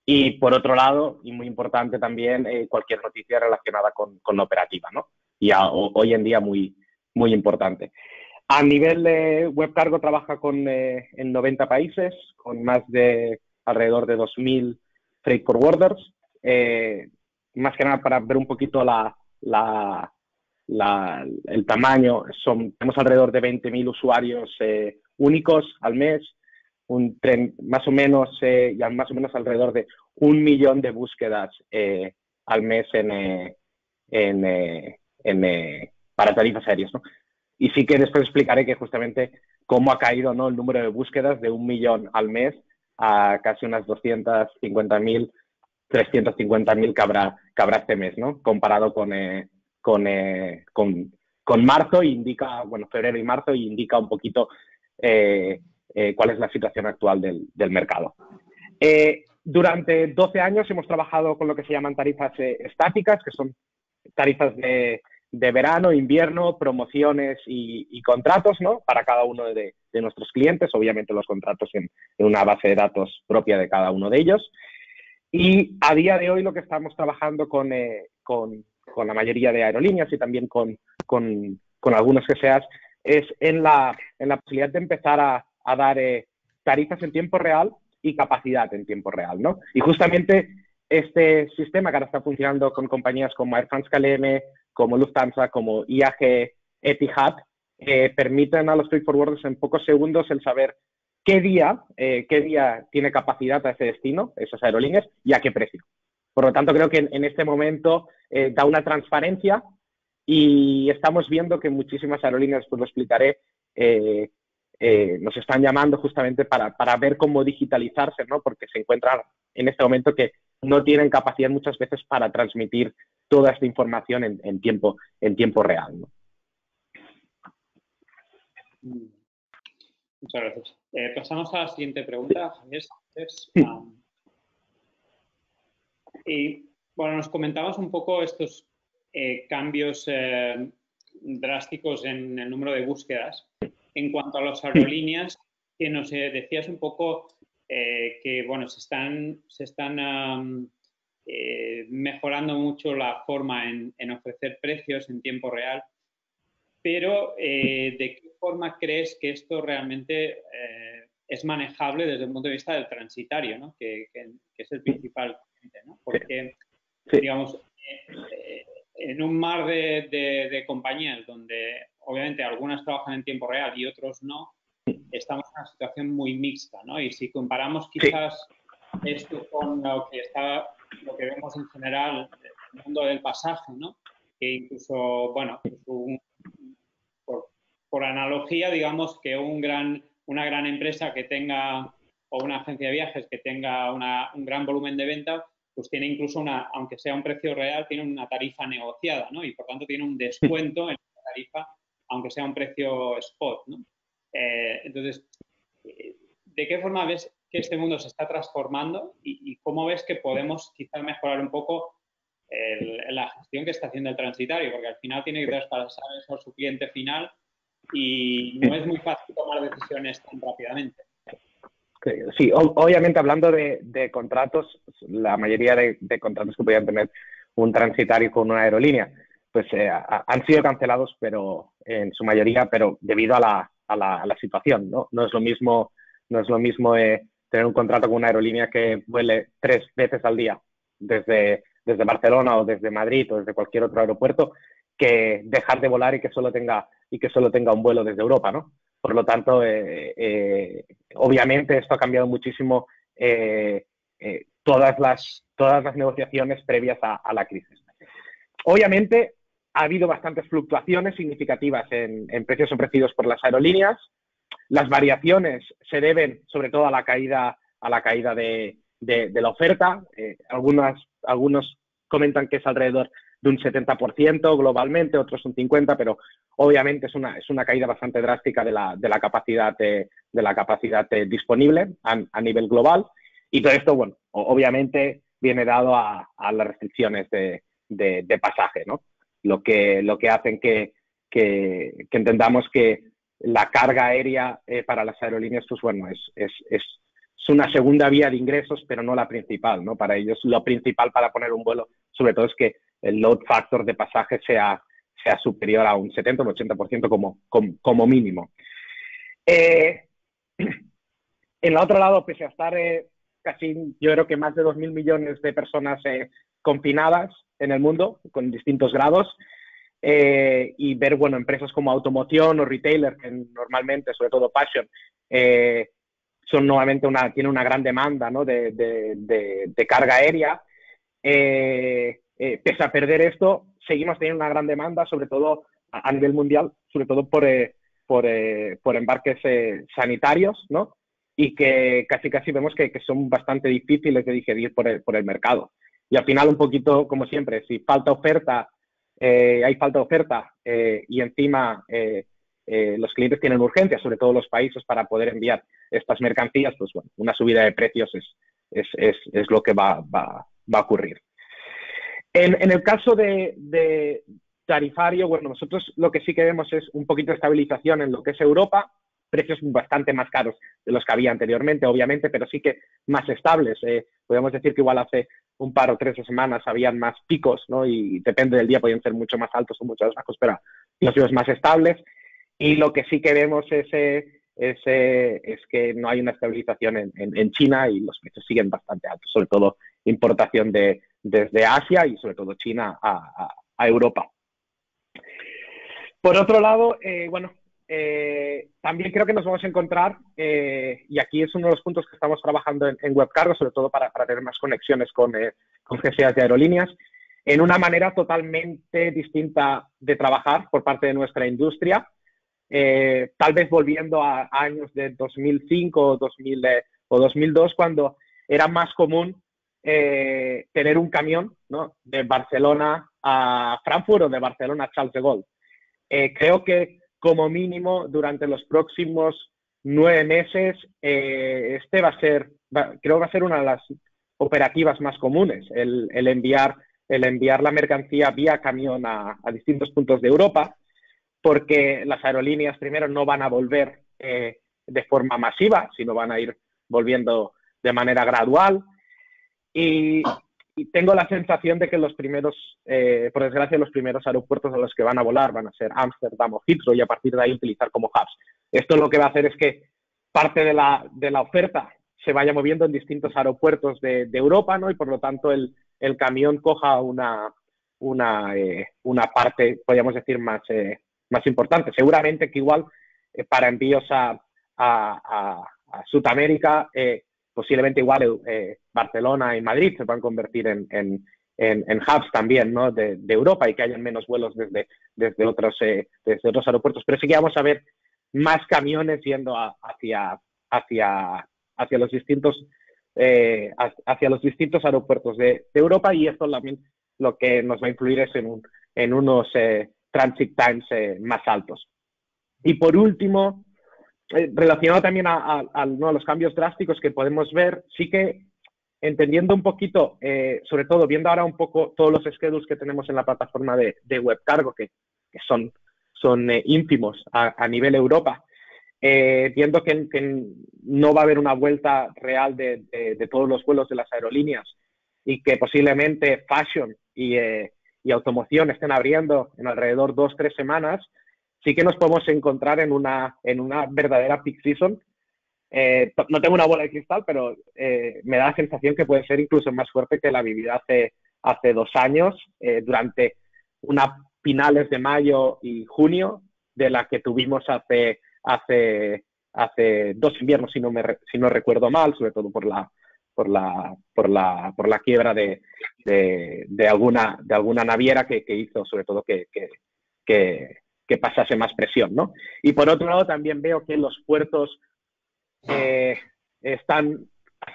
Y por otro lado, y muy importante también, cualquier noticia relacionada con la operativa, ¿no? Y hoy en día muy importante. A nivel de WebCargo trabaja en 90 países, con más de alrededor de 2.000 freight forwarders. Más que nada para ver un poquito el tamaño, tenemos alrededor de 20.000 usuarios únicos al mes, más o menos alrededor de 1 millón de búsquedas al mes para tarifas aéreas, ¿no? Y sí que después explicaré que justamente cómo ha caído, ¿no?, el número de búsquedas de 1 millón al mes a casi unas 250.000, 350.000 que habrá este mes, ¿no? Comparado con marzo, febrero y marzo, y indica un poquito cuál es la situación actual del mercado. Durante 12 años hemos trabajado con lo que se llaman tarifas estáticas, que son tarifas de verano, invierno, promociones y contratos, ¿no?, para cada uno de nuestros clientes, obviamente los contratos en una base de datos propia de cada uno de ellos. Y a día de hoy lo que estamos trabajando con la mayoría de aerolíneas y también con algunos GSAs es en la posibilidad de empezar a dar tarifas en tiempo real y capacidad en tiempo real, ¿no? Y justamente este sistema que ahora está funcionando con compañías como Air France-KLM, como Lufthansa, como IAG, Etihad, permiten a los freight forwarders en pocos segundos el saber qué día tiene capacidad a ese destino, esas aerolíneas, y a qué precio. Por lo tanto, creo que en este momento da una transparencia y estamos viendo que muchísimas aerolíneas, pues lo explicaré, nos están llamando justamente para ver cómo digitalizarse, ¿no? Porque se encuentran en este momento que no tienen capacidad muchas veces para transmitir toda esta información en tiempo real, ¿no? Muchas gracias. Pasamos a la siguiente pregunta, Javier. Y bueno, nos comentabas un poco estos cambios drásticos en el número de búsquedas. En cuanto a las aerolíneas, que nos decías un poco que bueno, se están mejorando mucho la forma en ofrecer precios en tiempo real, pero ¿de qué forma crees que esto realmente es manejable desde el punto de vista del transitario, ¿no? que es el principal cliente, ¿no? Porque, digamos, en un mar de compañías donde obviamente algunas trabajan en tiempo real y otros no, estamos en una situación muy mixta, ¿no? Y si comparamos quizás esto con lo que vemos en general en el mundo del pasaje, ¿no? que incluso, bueno, pues por analogía, digamos que una gran empresa que tenga, o una agencia de viajes que tenga un gran volumen de ventas, pues tiene incluso aunque sea un precio real, tiene una tarifa negociada, ¿no? Y por tanto tiene un descuento en la tarifa, aunque sea un precio spot, ¿no? Entonces, ¿de qué forma ves que este mundo se está transformando y cómo ves que podemos quizás mejorar un poco la gestión que está haciendo el transitario? Porque al final tiene que traspasar eso a su cliente final y no es muy fácil tomar decisiones tan rápidamente. Sí, obviamente hablando de contratos, la mayoría de contratos que podían tener un transitario con una aerolínea, pues han sido cancelados, pero en su mayoría, pero debido a la situación, ¿no? No es lo mismo tener un contrato con una aerolínea que vuele 3 veces al día desde Barcelona o desde Madrid o desde cualquier otro aeropuerto, que dejar de volar y que solo tenga un vuelo desde Europa, ¿no? Por lo tanto, obviamente esto ha cambiado muchísimo todas las negociaciones previas a la crisis. Obviamente ha habido bastantes fluctuaciones significativas en precios ofrecidos por las aerolíneas. Las variaciones se deben sobre todo a la caída de la oferta. Algunos comentan que es alrededor de un 70% globalmente, otros un 50%, pero obviamente es una caída bastante drástica de la capacidad disponible a nivel global. Y todo esto, bueno, obviamente viene dado a las restricciones de pasaje, ¿no? Lo que hacen que entendamos que la carga aérea para las aerolíneas, pues bueno, es una segunda vía de ingresos, pero no la principal, ¿no? Para ellos lo principal para poner un vuelo, sobre todo, es que el load factor de pasaje sea superior a un 70 o un 80% como mínimo. En el otro lado, pese a estar casi, yo creo que más de 2.000 millones de personas confinadas en el mundo, con distintos grados, y ver, bueno, empresas como automoción o retailer, que normalmente, sobre todo fashion, son nuevamente tienen una gran demanda, ¿no? de carga aérea. Pese a perder esto, seguimos teniendo una gran demanda, sobre todo a nivel mundial, sobre todo por embarques sanitarios, ¿no? Y que casi vemos que son bastante difíciles de digerir por el mercado. Y al final, un poquito como siempre, si falta oferta, hay falta de oferta y encima los clientes tienen urgencia, sobre todo los países, para poder enviar estas mercancías, pues bueno, una subida de precios es lo que va a ocurrir. En el caso de tarifario, bueno, nosotros lo que sí que vemos es un poquito de estabilización en lo que es Europa, precios bastante más caros de los que había anteriormente, obviamente, pero sí que más estables. Podemos decir que igual hace un par o 3 semanas habían más picos, ¿no? Y depende del día, podían ser mucho más altos o mucho más bajos, pero los vemos más estables. Y lo que sí que vemos es que no hay una estabilización en China y los precios siguen bastante altos, sobre todo importación desde Asia y sobre todo China a Europa. Por otro lado, también creo que nos vamos a encontrar, y aquí es uno de los puntos que estamos trabajando en WebCargo, sobre todo para tener más conexiones con GCAs de aerolíneas, en una manera totalmente distinta de trabajar por parte de nuestra industria, tal vez volviendo a años de 2005 o 2002, cuando era más común tener un camión, ¿no? De Barcelona a Frankfurt o de Barcelona a Charles de Gaulle. Creo que como mínimo durante los próximos 9 meses va a ser una de las operativas más comunes, el enviar la mercancía vía camión a distintos puntos de Europa, porque las aerolíneas primero no van a volver de forma masiva, sino van a ir volviendo de manera gradual. Y tengo la sensación de que por desgracia, los primeros aeropuertos a los que van a volar van a ser Ámsterdam o Heathrow, y a partir de ahí utilizar como hubs. Esto lo que va a hacer es que parte de la oferta se vaya moviendo en distintos aeropuertos de Europa, ¿no? Y por lo tanto el camión coja una parte, podríamos decir, más importante. Seguramente que igual para envíos a Sudamérica, posiblemente igual Barcelona y Madrid se van a convertir en en hubs también, ¿no? de Europa, y que hayan menos vuelos desde otros aeropuertos. Pero sí que vamos a ver más camiones yendo hacia los distintos aeropuertos de Europa, y esto también lo que nos va a influir es en unos transit times más altos. Y por último, relacionado también a los cambios drásticos que podemos ver, sí que entendiendo un poquito, sobre todo viendo ahora un poco todos los schedules que tenemos en la plataforma de WebCargo, que son ínfimos a nivel Europa, viendo que no va a haber una vuelta real de todos los vuelos de las aerolíneas, y que posiblemente fashion y automoción estén abriendo en alrededor 2-3 semanas, sí que nos podemos encontrar en una verdadera peak season. No tengo una bola de cristal, pero me da la sensación que puede ser incluso más fuerte que la vivida hace 2 años, durante unas finales de mayo y junio, de la que tuvimos hace 2 inviernos, si no recuerdo mal, sobre todo por la quiebra de alguna naviera que hizo sobre todo que pasase más presión, ¿no? Y por otro lado también veo que los puertos están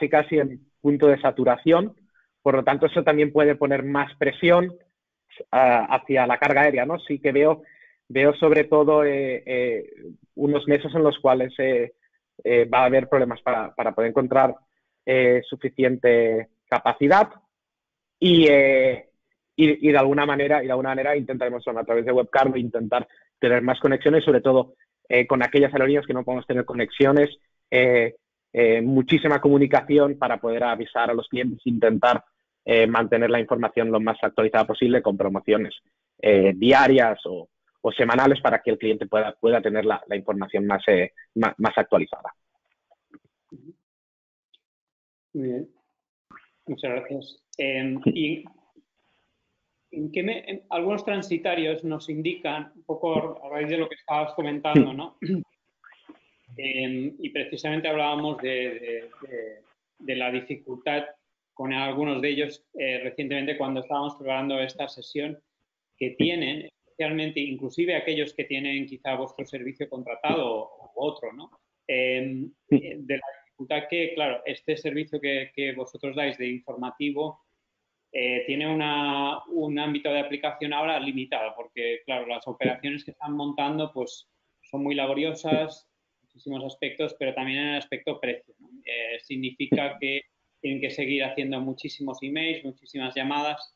casi en punto de saturación, por lo tanto eso también puede poner más presión hacia la carga aérea, ¿no? Sí que veo sobre todo unos meses en los cuales va a haber problemas para poder encontrar suficiente capacidad, y de alguna manera intentaremos a través de WebCargo intentar tener más conexiones, sobre todo con aquellas aerolíneas que no podemos tener conexiones, muchísima comunicación para poder avisar a los clientes, intentar mantener la información lo más actualizada posible, con promociones diarias o semanales, para que el cliente pueda tener la información más actualizada. Muy bien, muchas gracias. Y algunos transitarios nos indican, un poco a raíz de lo que estabas comentando, ¿no? Y precisamente hablábamos de la dificultad con algunos de ellos recientemente, cuando estábamos preparando esta sesión, que tienen, especialmente, inclusive aquellos que tienen quizá vuestro servicio contratado o otro, ¿no? De la dificultad que, claro, este servicio que vosotros dais de informativo tiene un ámbito de aplicación ahora limitado, porque, claro, las operaciones que están montando pues son muy laboriosas, muchísimos aspectos, pero también en el aspecto precio, ¿no? Significa que tienen que seguir haciendo muchísimos emails, muchísimas llamadas.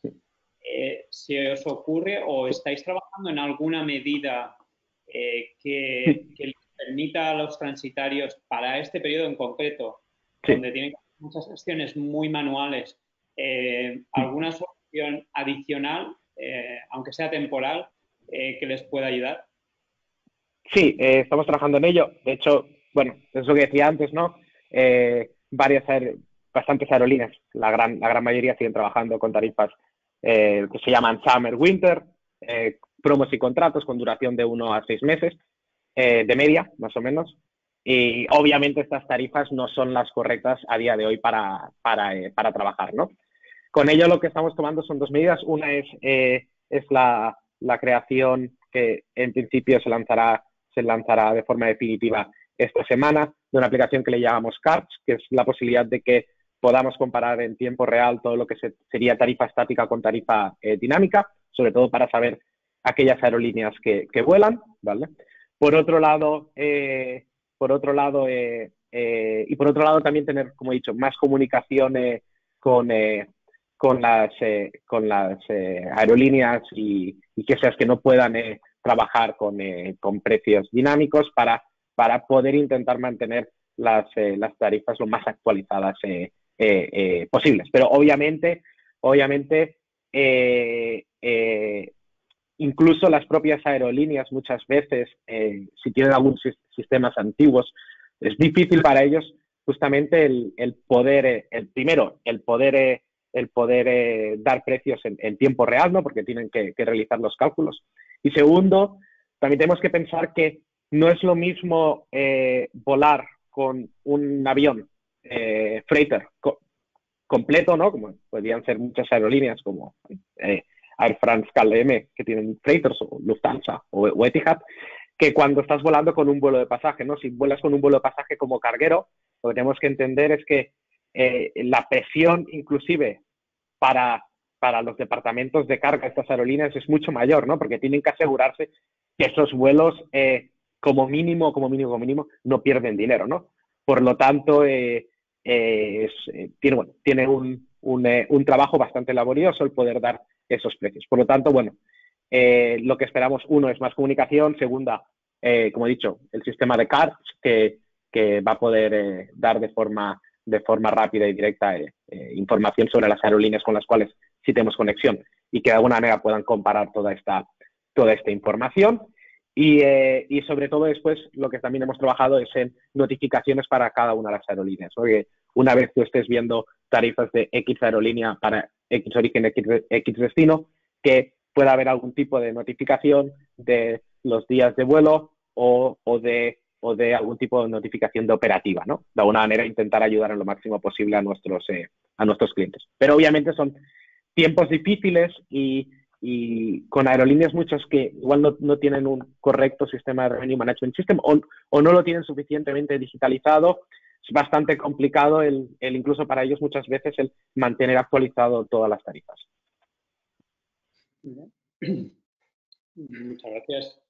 ¿Se os ocurre o estáis trabajando en alguna medida que les permita a los transitarios, para este periodo en concreto, donde tienen que hacer muchas gestiones muy manuales, alguna solución adicional, aunque sea temporal, que les pueda ayudar? Sí, estamos trabajando en ello. De hecho, bueno, es lo que decía antes, ¿no? Bastantes aerolíneas, la gran mayoría siguen trabajando con tarifas que se llaman Summer Winter, promos y contratos con duración de 1 a 6 meses, de media, más o menos. Y obviamente estas tarifas no son las correctas a día de hoy para trabajar, ¿no? Con ello lo que estamos tomando son 2 medidas. Una es la creación, que en principio se lanzará de forma definitiva esta semana, de una aplicación que le llamamos Cards, que es la posibilidad de que podamos comparar en tiempo real todo lo que sería tarifa estática con tarifa dinámica, sobre todo para saber aquellas aerolíneas que vuelan, ¿vale? Por otro lado también tener, como he dicho, más comunicación con las aerolíneas y que esas que no puedan trabajar con precios dinámicos, para poder intentar mantener las tarifas lo más actualizadas posibles. Pero obviamente incluso las propias aerolíneas muchas veces, si tienen algunos sistemas antiguos, es difícil para ellos justamente el poder dar precios en tiempo real, ¿no? Porque tienen que realizar los cálculos. Y segundo, también tenemos que pensar que no es lo mismo volar con un avión freighter completo, ¿no? Como podrían ser muchas aerolíneas como Air France, KLM, que tienen freighters, o Lufthansa o Etihad, que cuando estás volando con un vuelo de pasaje, ¿no? Si vuelas con un vuelo de pasaje como carguero, lo que tenemos que entender es que la presión inclusive para los departamentos de carga de estas aerolíneas es mucho mayor, ¿no? Porque tienen que asegurarse que esos vuelos, como mínimo, no pierden dinero, ¿no? Por lo tanto, tiene un trabajo bastante laborioso el poder dar esos precios. Por lo tanto, bueno, lo que esperamos, uno, es más comunicación. Segunda, como he dicho, el sistema de cards que va a poder dar de forma rápida y directa información sobre las aerolíneas con las cuales sí tenemos conexión y que de alguna manera puedan comparar toda esta información. Y sobre todo después lo que también hemos trabajado es en notificaciones para cada una de las aerolíneas. Porque una vez tú estés viendo tarifas de X aerolínea para X origen, X destino, que pueda haber algún tipo de notificación de los días de vuelo o de algún tipo de notificación de operativa, ¿no? De alguna manera intentar ayudar en lo máximo posible a nuestros clientes. Pero obviamente son tiempos difíciles y con aerolíneas muchas que igual no tienen un correcto sistema de Revenue Management System o no lo tienen suficientemente digitalizado. Es bastante complicado incluso para ellos muchas veces el mantener actualizado todas las tarifas. Muchas gracias.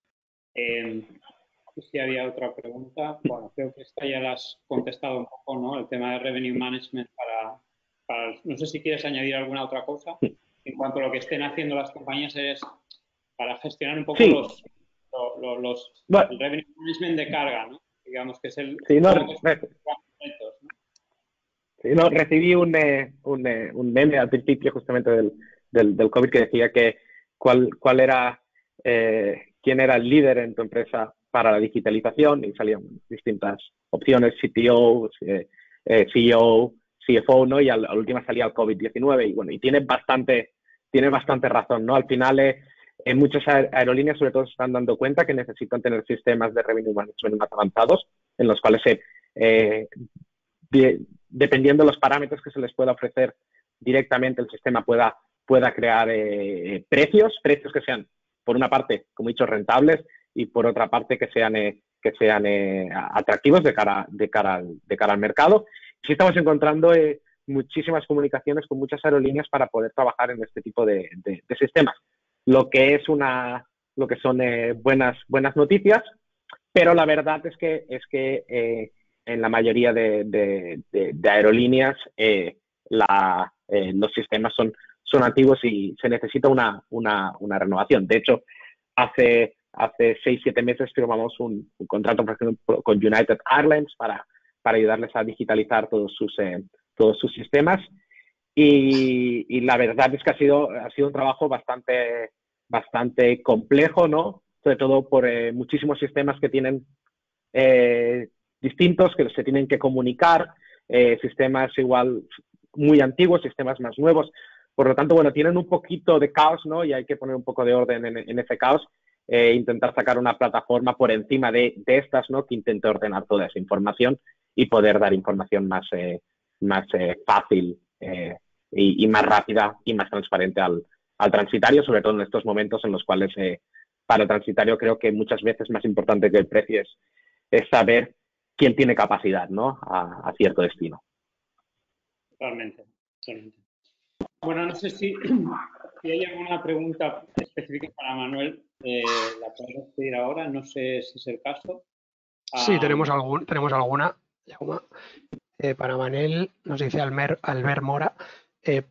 Si había otra pregunta. Bueno, creo que esta ya la has contestado un poco, ¿no? El tema de Revenue Management no sé si quieres añadir alguna otra cosa. En cuanto a lo que estén haciendo las compañías es para gestionar un poco sí. el Revenue Management de carga, ¿no? Digamos que es el... Sí, recibí un meme al principio justamente del COVID que decía que cuál era, quién era el líder en tu empresa para la digitalización, y salían distintas opciones, CTO, CEO, CFO, ¿no? Y a la última salía el COVID-19 y bueno, y tiene bastante razón, ¿no? Al final, muchas aerolíneas sobre todo se están dando cuenta que necesitan tener sistemas de revenue management más avanzados en los cuales dependiendo de los parámetros que se les pueda ofrecer directamente, el sistema pueda crear precios que sean, por una parte, como he dicho, rentables y por otra parte que sean atractivos de cara al mercado. Sí estamos encontrando muchísimas comunicaciones con muchas aerolíneas para poder trabajar en este tipo de sistemas, lo que son buenas noticias, pero la verdad es que en la mayoría de aerolíneas los sistemas son antiguos y se necesita una renovación. De hecho, hace 6-7 meses firmamos un contrato, por ejemplo, con United Airlines para ayudarles a digitalizar todos sus sistemas y la verdad es que ha sido un trabajo bastante complejo, ¿no? Sobre todo por muchísimos sistemas que tienen distintos, que se tienen que comunicar, sistemas igual muy antiguos, sistemas más nuevos. Por lo tanto, bueno, tienen un poquito de caos, ¿no? Y hay que poner un poco de orden en ese caos. Intentar sacar una plataforma por encima de estas, ¿no? Que intente ordenar toda esa información y poder dar información más fácil y más rápida y más transparente al transitario, sobre todo en estos momentos en los cuales para el transitario creo que muchas veces más importante que el precio es saber quién tiene capacidad, ¿no? a cierto destino. Totalmente. Bueno, no sé si hay alguna pregunta específica para Manuel, la podemos pedir ahora, no sé si es el caso. Sí, tenemos alguna. Para Manuel, nos dice Albert Mora,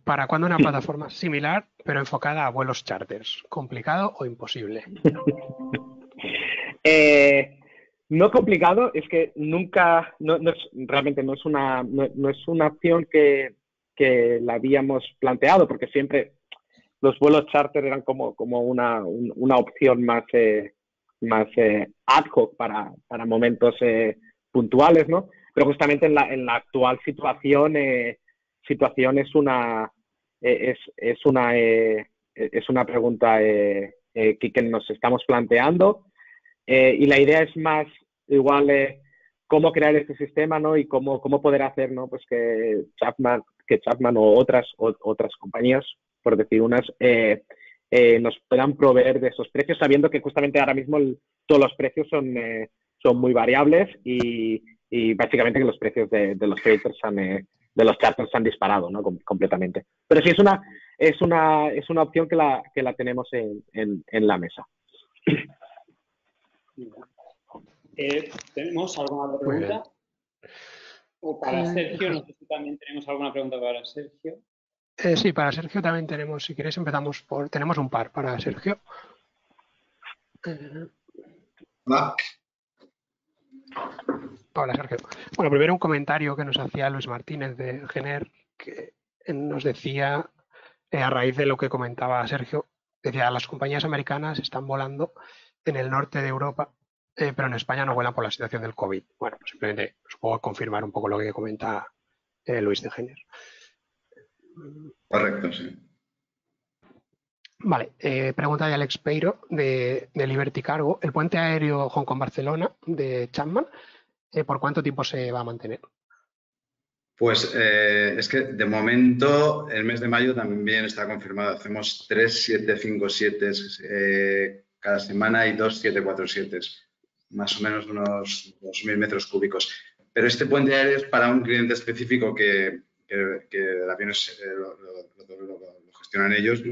¿para cuándo una plataforma similar pero enfocada a vuelos charters? ¿Complicado o imposible? No complicado, es que nunca, realmente no es una opción que la habíamos planteado, porque siempre los vuelos charter eran como una opción más ad hoc para momentos puntuales, ¿no? Pero justamente en la actual situación es una pregunta que nos estamos planteando. Y la idea es más igual cómo crear este sistema, ¿no? Y cómo poder hacer, ¿no? Pues que que Chapman o otras compañías, por decir unas, nos puedan proveer de esos precios, sabiendo que justamente ahora mismo todos los precios son muy variables y básicamente que los precios de los freighters de los charters se han disparado, ¿no? Completamente. Pero sí es una opción que la tenemos en la mesa. ¿Tenemos alguna otra pregunta? O para Sergio, no sé si también tenemos alguna pregunta para Sergio. Sí, para Sergio también tenemos, si queréis empezamos tenemos un par para Sergio. Hola, Sergio. Bueno, primero un comentario que nos hacía Luis Martínez de Gener, que nos decía, a raíz de lo que comentaba Sergio, decía, las compañías americanas están volando en el norte de Europa, pero en España no vuelan por la situación del COVID. Bueno, simplemente supongo confirmar un poco lo que comenta Luis de Gener. Correcto, sí. Vale, pregunta de Alex Peiro de Liberty Cargo. ¿El puente aéreo Hong Kong-Barcelona de Chapman, por cuánto tiempo se va a mantener? Pues es que de momento el mes de mayo también está confirmado. Hacemos 3 757 cada semana y 2 747, más o menos unos 2.000 metros cúbicos. Pero este puente aéreo es para un cliente específico que el avión lo gestionan ellos,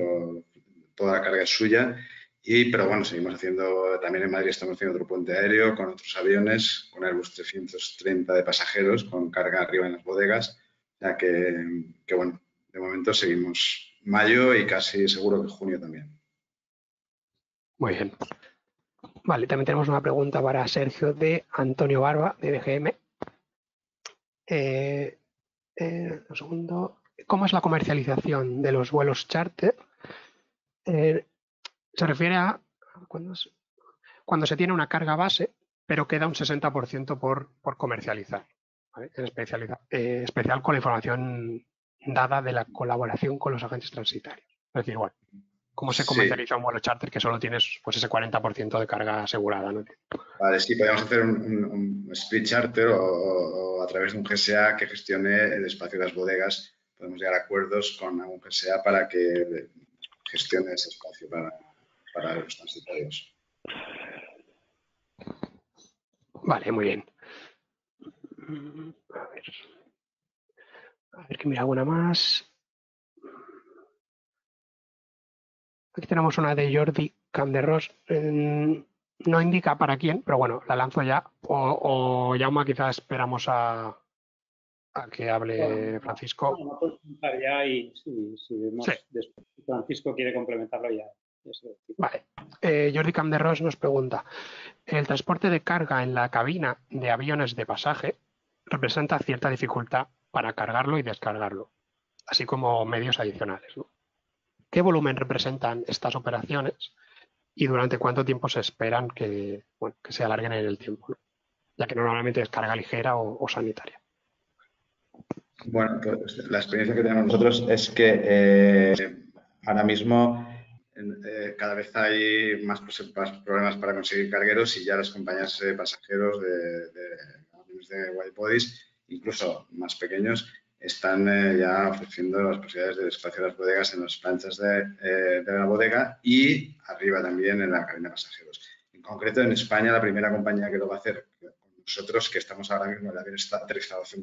toda la carga es suya. Pero bueno, seguimos haciendo, también en Madrid estamos haciendo otro puente aéreo con otros aviones, con Airbus 330 de pasajeros, con carga arriba en las bodegas. O sea que bueno, de momento seguimos mayo y casi seguro que junio también. Muy bien. Vale, también tenemos una pregunta para Sergio de Antonio Barba, de DGM. Un segundo. ¿Cómo es la comercialización de los vuelos charter? Se refiere a cuando se tiene una carga base, pero queda un 60% por comercializar, ¿vale? En especial con la información dada de la colaboración con los agentes transitarios. Es decir, bueno, ¿cómo se comercializa un vuelo charter que solo tienes pues ese 40% de carga asegurada, ¿no? Vale, sí, podemos hacer un split charter o a través de un GSA que gestione el espacio de las bodegas. Podemos llegar a acuerdos con un GSA para que gestione ese espacio para los transitarios. Vale, muy bien. A ver que mira alguna más. Aquí tenemos una de Jordi Camderros. No indica para quién, pero bueno, la lanzo ya. O Jaume, quizás esperamos a que hable Francisco. No, puedo preguntar ya y si vemos después si Francisco quiere complementarlo ya. Vale. Jordi Camderros nos pregunta: ¿el transporte de carga en la cabina de aviones de pasaje representa cierta dificultad para cargarlo y descargarlo, así como medios adicionales, ¿no? ¿Qué volumen representan estas operaciones y durante cuánto tiempo se esperan que se alarguen en el tiempo, ¿no? Ya que normalmente es carga ligera o sanitaria? Bueno, pues la experiencia que tenemos nosotros es que ahora mismo cada vez hay más problemas para conseguir cargueros y ya las compañías de pasajeros de white bodies, incluso más pequeños, están ya ofreciendo las posibilidades de espacio de las bodegas en las planchas de la bodega y arriba también en la cabina de pasajeros. En concreto, en España, la primera compañía que lo va a hacer con nosotros, que estamos ahora mismo, el avión está aterrizado hace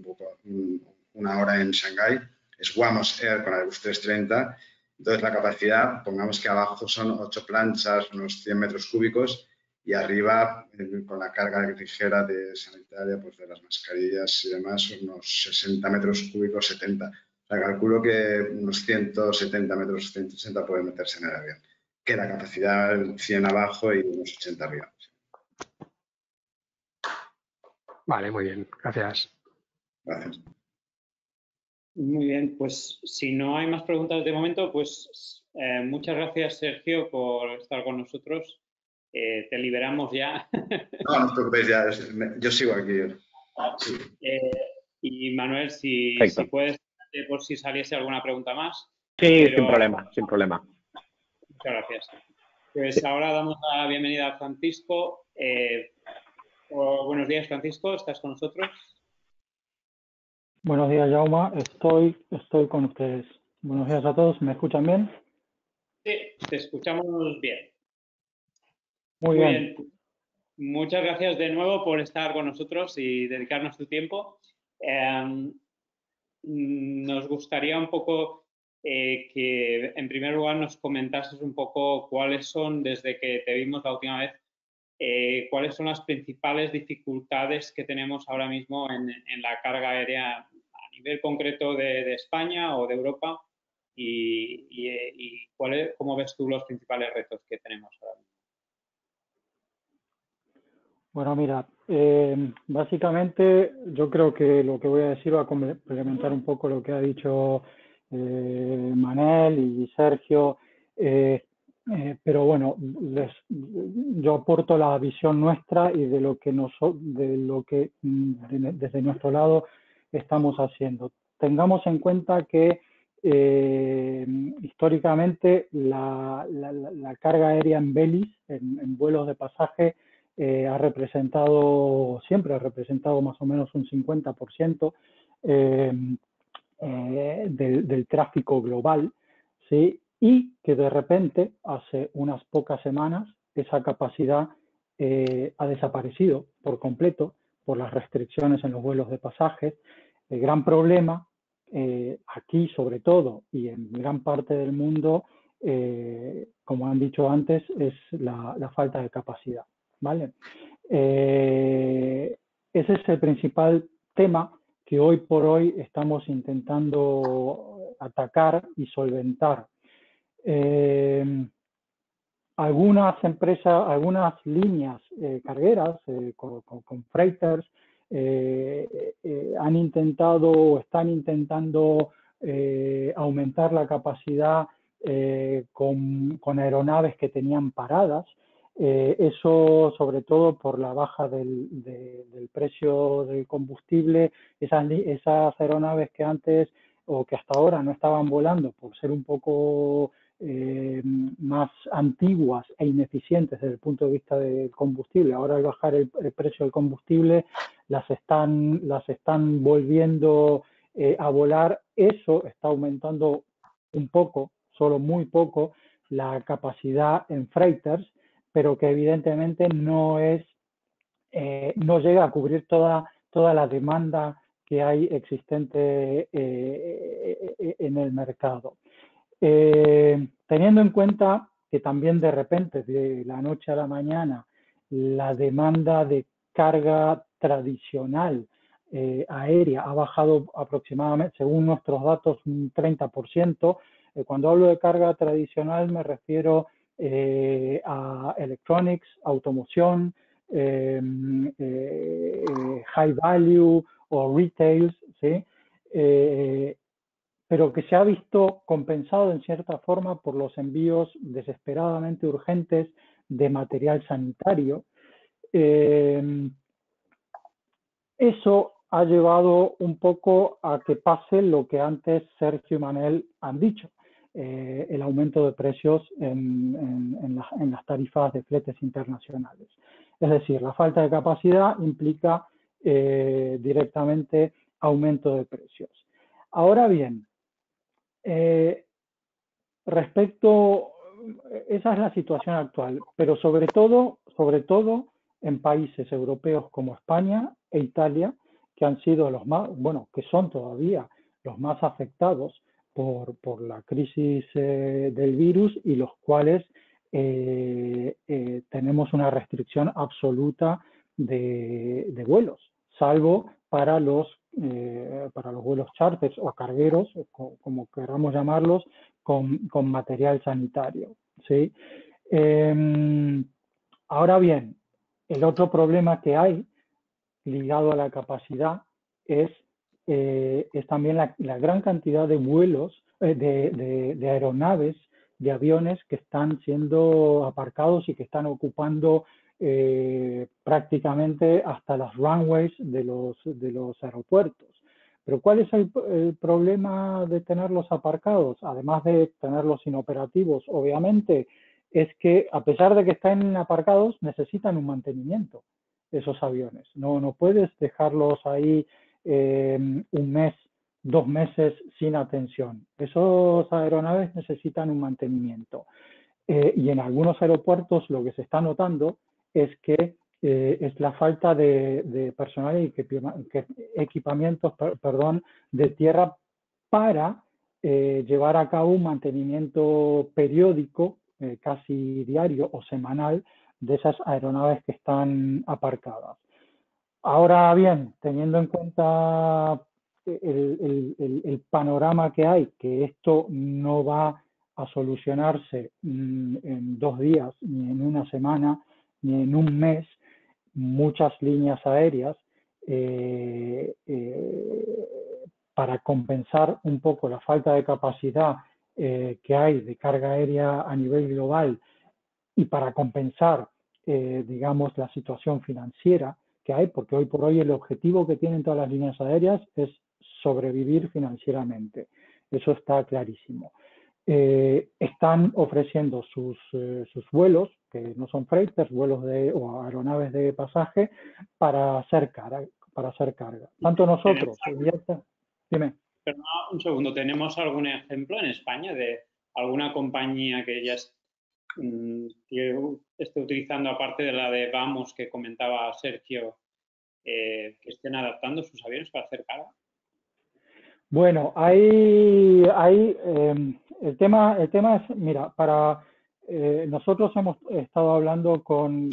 una hora en Shanghái, es Wamos Air con Airbus 330. Entonces, la capacidad, pongamos que abajo son 8 planchas, unos 100 metros cúbicos, y arriba, con la carga ligera de sanitaria, pues de las mascarillas y demás, unos 60 metros cúbicos, 70. O sea, calculo que unos 170 metros, 180 pueden meterse en el avión. Que la capacidad 100 abajo y unos 80 arriba. Vale, muy bien. Gracias. Gracias. Muy bien, pues si no hay más preguntas de momento, pues muchas gracias, Sergio, por estar con nosotros. Te liberamos ya. No, no os preocupéis, ya, yo sigo aquí. Sí. Y Manuel, si puedes, por si saliese alguna pregunta más. Sí, sin problema. Muchas gracias. Pues ahora damos la bienvenida a Francisco. Buenos días, Francisco, ¿estás con nosotros? Buenos días, Jauma. Estoy con ustedes. Buenos días a todos. ¿Me escuchan bien? Sí, te escuchamos bien. Muy bien. Muchas gracias de nuevo por estar con nosotros y dedicarnos tu tiempo. Nos gustaría un poco que, en primer lugar, nos comentases un poco cuáles son, desde que te vimos la última vez, cuáles son las principales dificultades que tenemos ahora mismo en la carga aérea a nivel concreto de España o de Europa y cómo ves tú los principales retos que tenemos ahora mismo. Bueno, mira, básicamente yo creo que lo que voy a decir va a complementar un poco lo que ha dicho Manel y Sergio, pero bueno, yo aporto la visión nuestra y de lo que desde nuestro lado estamos haciendo. Tengamos en cuenta que históricamente la carga aérea en Belis, en vuelos de pasaje, siempre ha representado más o menos un 50% del tráfico global, ¿sí? Y que de repente, hace unas pocas semanas, esa capacidad ha desaparecido por completo por las restricciones en los vuelos de pasajes. El gran problema aquí, sobre todo, y en gran parte del mundo, como han dicho antes, es la falta de capacidad. ¿Vale? Ese es el principal tema que hoy por hoy estamos intentando atacar y solventar. Algunas empresas, algunas líneas cargueras con freighters han intentado o están intentando aumentar la capacidad con aeronaves que tenían paradas. Eso sobre todo por la baja del precio del combustible. Esas aeronaves que antes o que hasta ahora no estaban volando por ser un poco más antiguas e ineficientes desde el punto de vista del combustible. Ahora, al bajar el precio del combustible, las están volviendo a volar. Eso está aumentando un poco, solo muy poco, la capacidad en freighters, pero que evidentemente no llega a cubrir toda la demanda que hay existente en el mercado. Teniendo en cuenta que también de repente, de la noche a la mañana, la demanda de carga tradicional aérea ha bajado aproximadamente, según nuestros datos, un 30%. Cuando hablo de carga tradicional me refiero a electronics, automoción, high value o retails, ¿sí? Pero que se ha visto compensado en cierta forma por los envíos desesperadamente urgentes de material sanitario. Eso ha llevado un poco a que pase lo que antes Sergio y Manel han dicho, el aumento de precios en las tarifas de fletes internacionales. Es decir, la falta de capacidad implica directamente aumento de precios. Ahora bien, esa es la situación actual, pero sobre todo en países europeos como España e Italia, que han sido los más, que son todavía los más afectados por la crisis del virus y los cuales tenemos una restricción absoluta de vuelos, salvo para los vuelos charters o cargueros, como queramos llamarlos, con material sanitario, ¿sí? Ahora bien, el otro problema que hay ligado a la capacidad es también la gran cantidad de vuelos, de aeronaves, de aviones que están siendo aparcados y que están ocupando prácticamente hasta las runways de los aeropuertos. Pero ¿cuál es el problema de tenerlos aparcados? Además de tenerlos inoperativos, obviamente, es que a pesar de que están aparcados, necesitan un mantenimiento esos aviones. No puedes dejarlos ahí un mes, 2 meses sin atención. Esas aeronaves necesitan un mantenimiento. Y en algunos aeropuertos lo que se está notando es que es la falta de personal y equipamientos de tierra para llevar a cabo un mantenimiento periódico, casi diario o semanal, de esas aeronaves que están aparcadas. Ahora bien, teniendo en cuenta el panorama que hay, que esto no va a solucionarse en 2 días, ni en una semana, ni en un mes, muchas líneas aéreas, para compensar un poco la falta de capacidad que hay de carga aérea a nivel global y para compensar, digamos, la situación financiera que hay, porque hoy por hoy el objetivo que tienen todas las líneas aéreas es sobrevivir financieramente. Eso está clarísimo. Están ofreciendo sus vuelos, que no son freighters, vuelos o aeronaves de pasaje, para hacer carga. Tanto nosotros, dime. Pero un segundo, ¿tenemos algún ejemplo en España de alguna compañía que ya que esté utilizando, aparte de la de Vamos que comentaba Sergio, que estén adaptando sus aviones para hacer carga? Bueno, el tema es, mira, nosotros hemos estado hablando con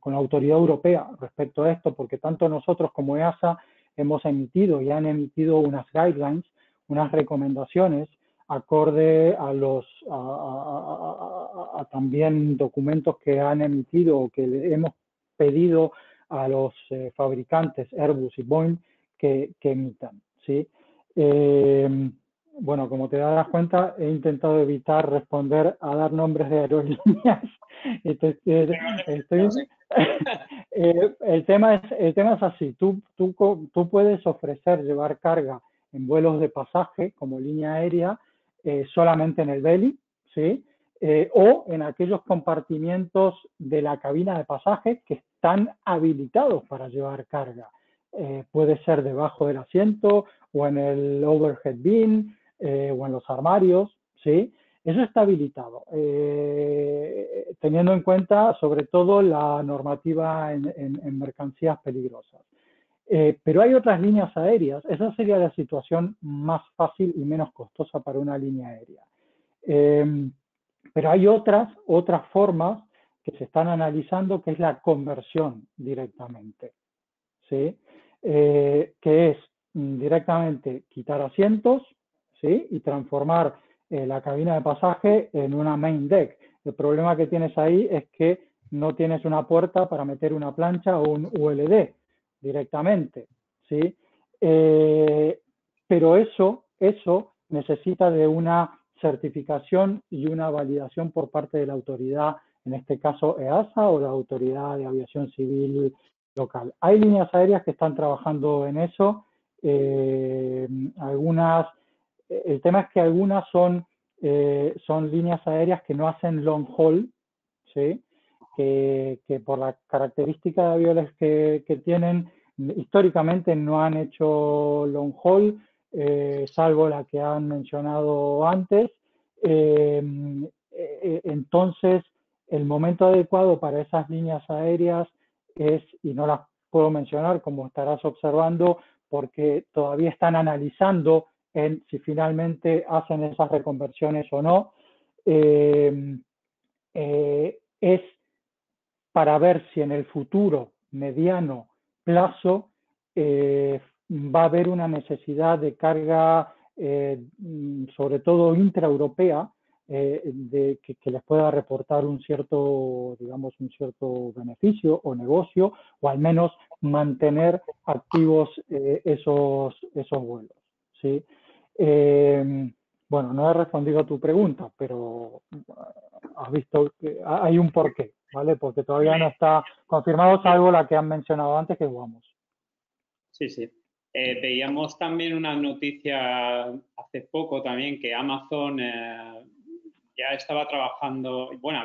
la autoridad europea respecto a esto, porque tanto nosotros como EASA hemos emitido y han emitido unas guidelines, unas recomendaciones acorde a también documentos que han emitido o que le hemos pedido a los fabricantes Airbus y Boeing que emitan, ¿sí? Bueno, como te darás cuenta, he intentado evitar responder a dar nombres de aerolíneas. El tema es así. Tú puedes ofrecer llevar carga en vuelos de pasaje como línea aérea solamente en el belly, ¿sí? O en aquellos compartimientos de la cabina de pasaje que están habilitados para llevar carga. Puede ser debajo del asiento o en el overhead bin o en los armarios, ¿sí? Eso está habilitado, teniendo en cuenta sobre todo la normativa en mercancías peligrosas. Pero hay otras líneas aéreas, esa sería la situación más fácil y menos costosa para una línea aérea. Pero hay otras formas que se están analizando, que es la conversión directamente, ¿sí? Que es directamente quitar asientos, ¿sí? Y transformar la cabina de pasaje en una main deck. El problema que tienes ahí es que no tienes una puerta para meter una plancha o un ULD directamente, ¿sí? Pero eso necesita de una certificación y una validación por parte de la autoridad, en este caso EASA o la Autoridad de Aviación Civil local. Hay líneas aéreas que están trabajando en eso. El tema es que algunas son líneas aéreas que no hacen long haul, ¿sí? Que por la característica de aviones que tienen, históricamente no han hecho long haul, salvo la que han mencionado antes. Entonces, el momento adecuado para esas líneas aéreas es, y no las puedo mencionar como estarás observando, porque todavía están analizando en si finalmente hacen esas reconversiones o no, es para ver si en el futuro, mediano plazo, va a haber una necesidad de carga, sobre todo intraeuropea, que les pueda reportar un cierto beneficio o negocio, o al menos mantener activos esos vuelos, ¿sí? Bueno, no he respondido a tu pregunta, pero has visto que hay un porqué, ¿vale? Porque todavía no está confirmado, salvo la que han mencionado antes, que es Wamos. Sí, sí. Veíamos también una noticia hace poco también que Amazon ya estaba trabajando, bueno,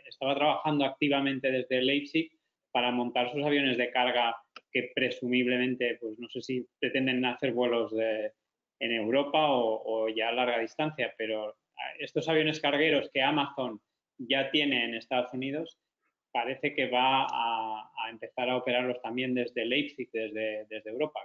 estaba trabajando activamente desde Leipzig para montar sus aviones de carga que presumiblemente, pues no sé si pretenden hacer vuelos en Europa o ya a larga distancia, pero estos aviones cargueros que Amazon ya tiene en Estados Unidos, parece que va a empezar a operarlos también desde Leipzig, desde Europa.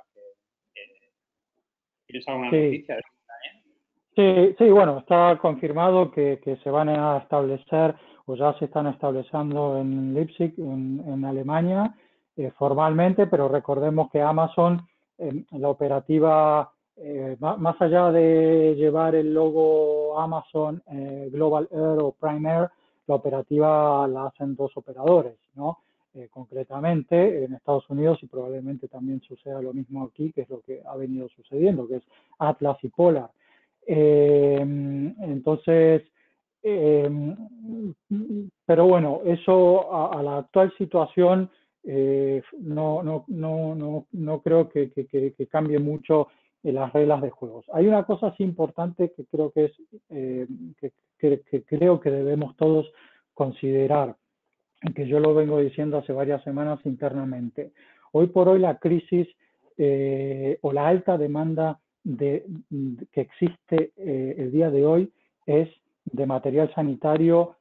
¿Tienes alguna noticia de eso también? Sí, bueno, está confirmado que se van a establecer o ya se están estableciendo en Leipzig, en Alemania, formalmente, pero recordemos que Amazon, la operativa, más allá de llevar el logo Amazon Global Air o Prime Air, la operativa la hacen dos operadores, ¿no? Concretamente en Estados Unidos, y probablemente también suceda lo mismo aquí, que es lo que ha venido sucediendo, que es Atlas y Polar. Entonces, pero bueno, eso a la actual situación no creo que cambie mucho las reglas de juegos. Hay una cosa así importante que creo que es que creo que debemos todos considerar, que yo lo vengo diciendo hace varias semanas internamente. Hoy por hoy la crisis o la alta demanda que existe el día de hoy es de material sanitario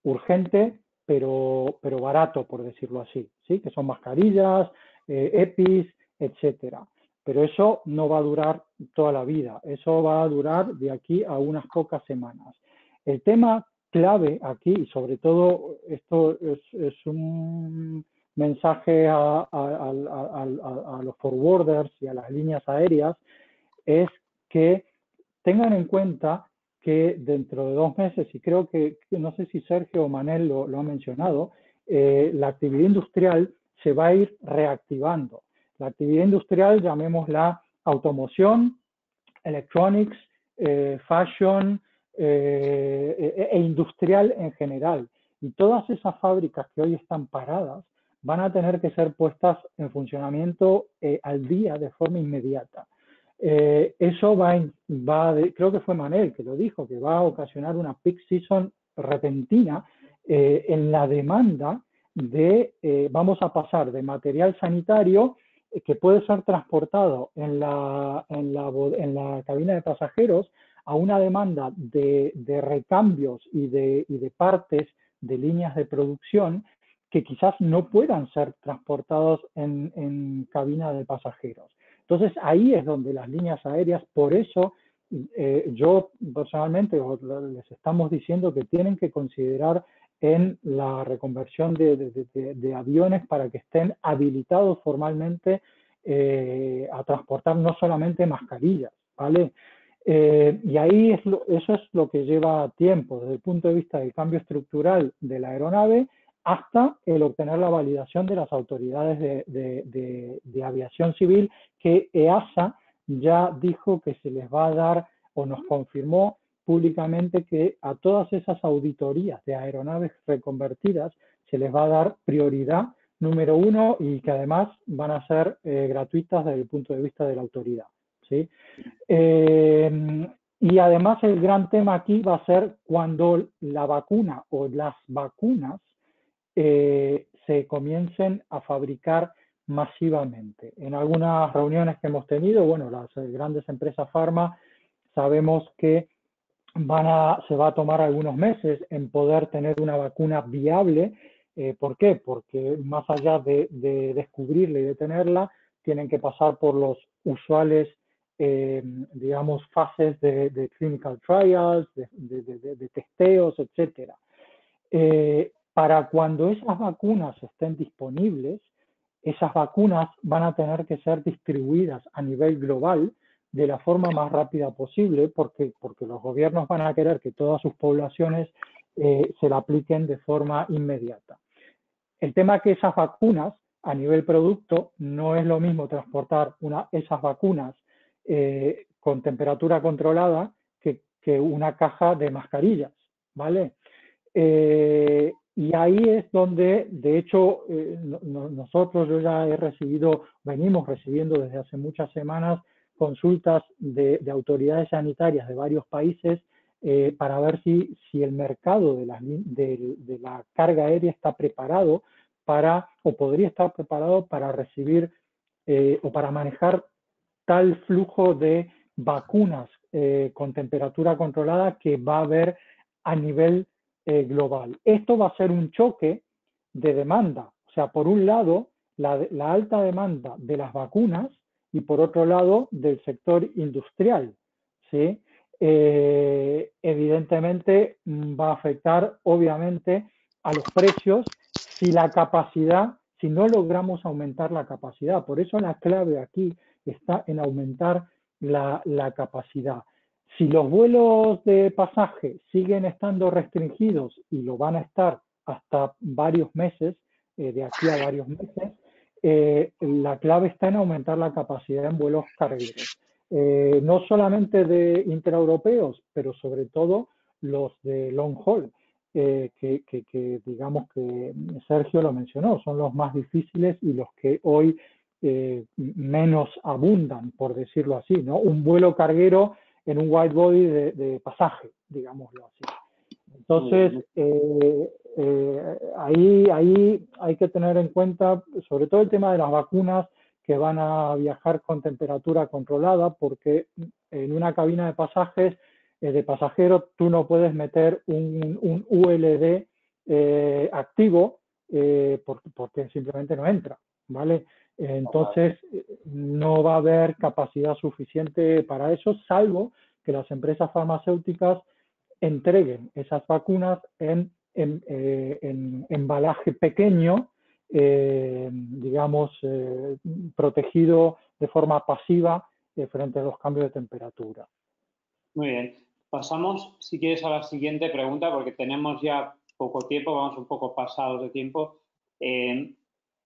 urgente, pero barato, por decirlo así, ¿sí? Que son mascarillas, EPIs, etcétera. Pero eso no va a durar toda la vida, eso va a durar de aquí a unas pocas semanas. El tema clave aquí, y sobre todo esto es un mensaje a los forwarders y a las líneas aéreas, es que tengan en cuenta que dentro de 2 meses, y creo que no sé si Sergio o Manel lo ha mencionado, la actividad industrial se va a ir reactivando. La actividad industrial, llamémosla automoción, electronics, fashion e industrial en general. Y todas esas fábricas que hoy están paradas van a tener que ser puestas en funcionamiento al día de forma inmediata. Eso creo que fue Manel que lo dijo, que va a ocasionar una peak season repentina en la demanda vamos a pasar de material sanitario que puede ser transportado en la cabina de pasajeros a una demanda de recambios y de partes de líneas de producción que quizás no puedan ser transportados en cabina de pasajeros. Entonces, ahí es donde las líneas aéreas, por eso yo personalmente les estamos diciendo que tienen que considerar en la reconversión de aviones para que estén habilitados formalmente a transportar no solamente mascarillas, ¿vale? Y ahí eso es lo que lleva tiempo, desde el punto de vista del cambio estructural de la aeronave hasta el obtener la validación de las autoridades de aviación civil, que EASA ya dijo que se les va a dar, o nos confirmó públicamente, que a todas esas auditorías de aeronaves reconvertidas se les va a dar prioridad número 1 y que además van a ser gratuitas desde el punto de vista de la autoridad, ¿sí? Y además el gran tema aquí va a ser cuando la vacuna o las vacunas se comiencen a fabricar masivamente. En algunas reuniones que hemos tenido, bueno, las grandes empresas farma, sabemos que se va a tomar algunos meses en poder tener una vacuna viable. ¿Por qué? Porque más allá de descubrirla y de tenerla, tienen que pasar por los usuales, digamos, fases de clinical trials, de testeos, etcétera. Para cuando esas vacunas estén disponibles, esas vacunas van a tener que ser distribuidas a nivel global de la forma más rápida posible, porque los gobiernos van a querer que todas sus poblaciones se la apliquen de forma inmediata. El tema es que esas vacunas, a nivel producto, no es lo mismo transportar esas vacunas con temperatura controlada que una caja de mascarillas, ¿vale? Y ahí es donde, de hecho, nosotros, yo ya venimos recibiendo desde hace muchas semanas consultas de autoridades sanitarias de varios países para ver si el mercado de la carga aérea está preparado o podría estar preparado para recibir o para manejar tal flujo de vacunas con temperatura controlada que va a haber a nivel global. Esto va a ser un choque de demanda. O sea, por un lado, la alta demanda de las vacunas y por otro lado, del sector industrial, ¿sí? Evidentemente va a afectar, obviamente, a los precios si la capacidad, si no logramos aumentar la capacidad. Por eso la clave aquí está en aumentar la capacidad. Si los vuelos de pasaje siguen estando restringidos y lo van a estar hasta varios meses, de aquí a varios meses, la clave está en aumentar la capacidad en vuelos cargueros. No solamente de intraeuropeos, pero sobre todo los de long haul, que digamos que Sergio lo mencionó, son los más difíciles y los que hoy menos abundan, por decirlo así, ¿no? Un vuelo carguero en un wide body de pasaje, digámoslo así. Entonces, ahí hay que tener en cuenta sobre todo el tema de las vacunas que van a viajar con temperatura controlada, porque en una cabina de pasajes, de pasajeros, tú no puedes meter un ULD activo porque simplemente no entra, ¿vale? Entonces, no va a haber capacidad suficiente para eso, salvo que las empresas farmacéuticas entreguen esas vacunas en embalaje pequeño, digamos, protegido de forma pasiva frente a los cambios de temperatura. Muy bien. Pasamos, si quieres, a la siguiente pregunta, porque tenemos ya poco tiempo, vamos un poco pasados de tiempo.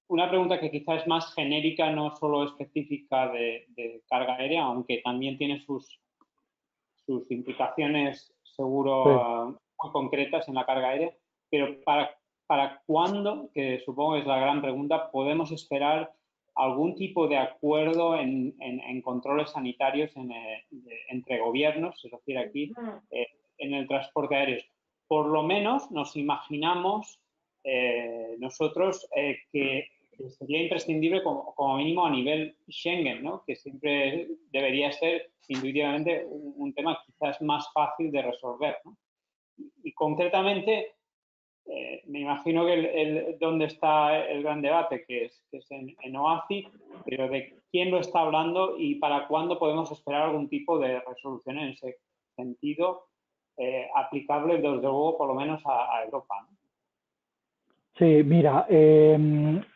Una pregunta que quizás es más genérica, no solo específica de carga aérea, aunque también tiene sus implicaciones seguro muy concretas en la carga aérea, pero ¿para cuándo, que supongo que es la gran pregunta, podemos esperar algún tipo de acuerdo en controles sanitarios entre gobiernos, es decir, aquí en el transporte aéreo? Por lo menos nos imaginamos nosotros que sería imprescindible como mínimo a nivel Schengen, ¿no? Que siempre debería ser intuitivamente un tema quizás más fácil de resolver, ¿no? Y concretamente, me imagino que donde está el gran debate, que es en OACI, pero de quién lo está hablando y para cuándo podemos esperar algún tipo de resolución en ese sentido aplicable, desde luego, por lo menos a Europa, ¿no? Sí, mira,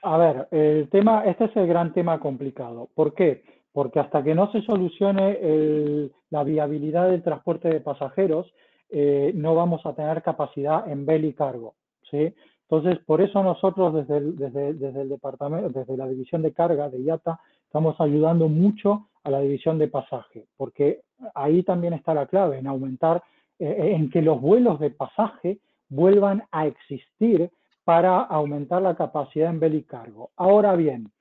a ver, este es el gran tema complicado. ¿Por qué? Porque hasta que no se solucione la viabilidad del transporte de pasajeros, no vamos a tener capacidad en belly cargo, ¿sí? Entonces, por eso nosotros desde el departamento, desde la división de carga de IATA, estamos ayudando mucho a la división de pasaje, porque ahí también está la clave, en aumentar, en que los vuelos de pasaje vuelvan a existir para aumentar la capacidad en belly cargo. Ahora bien,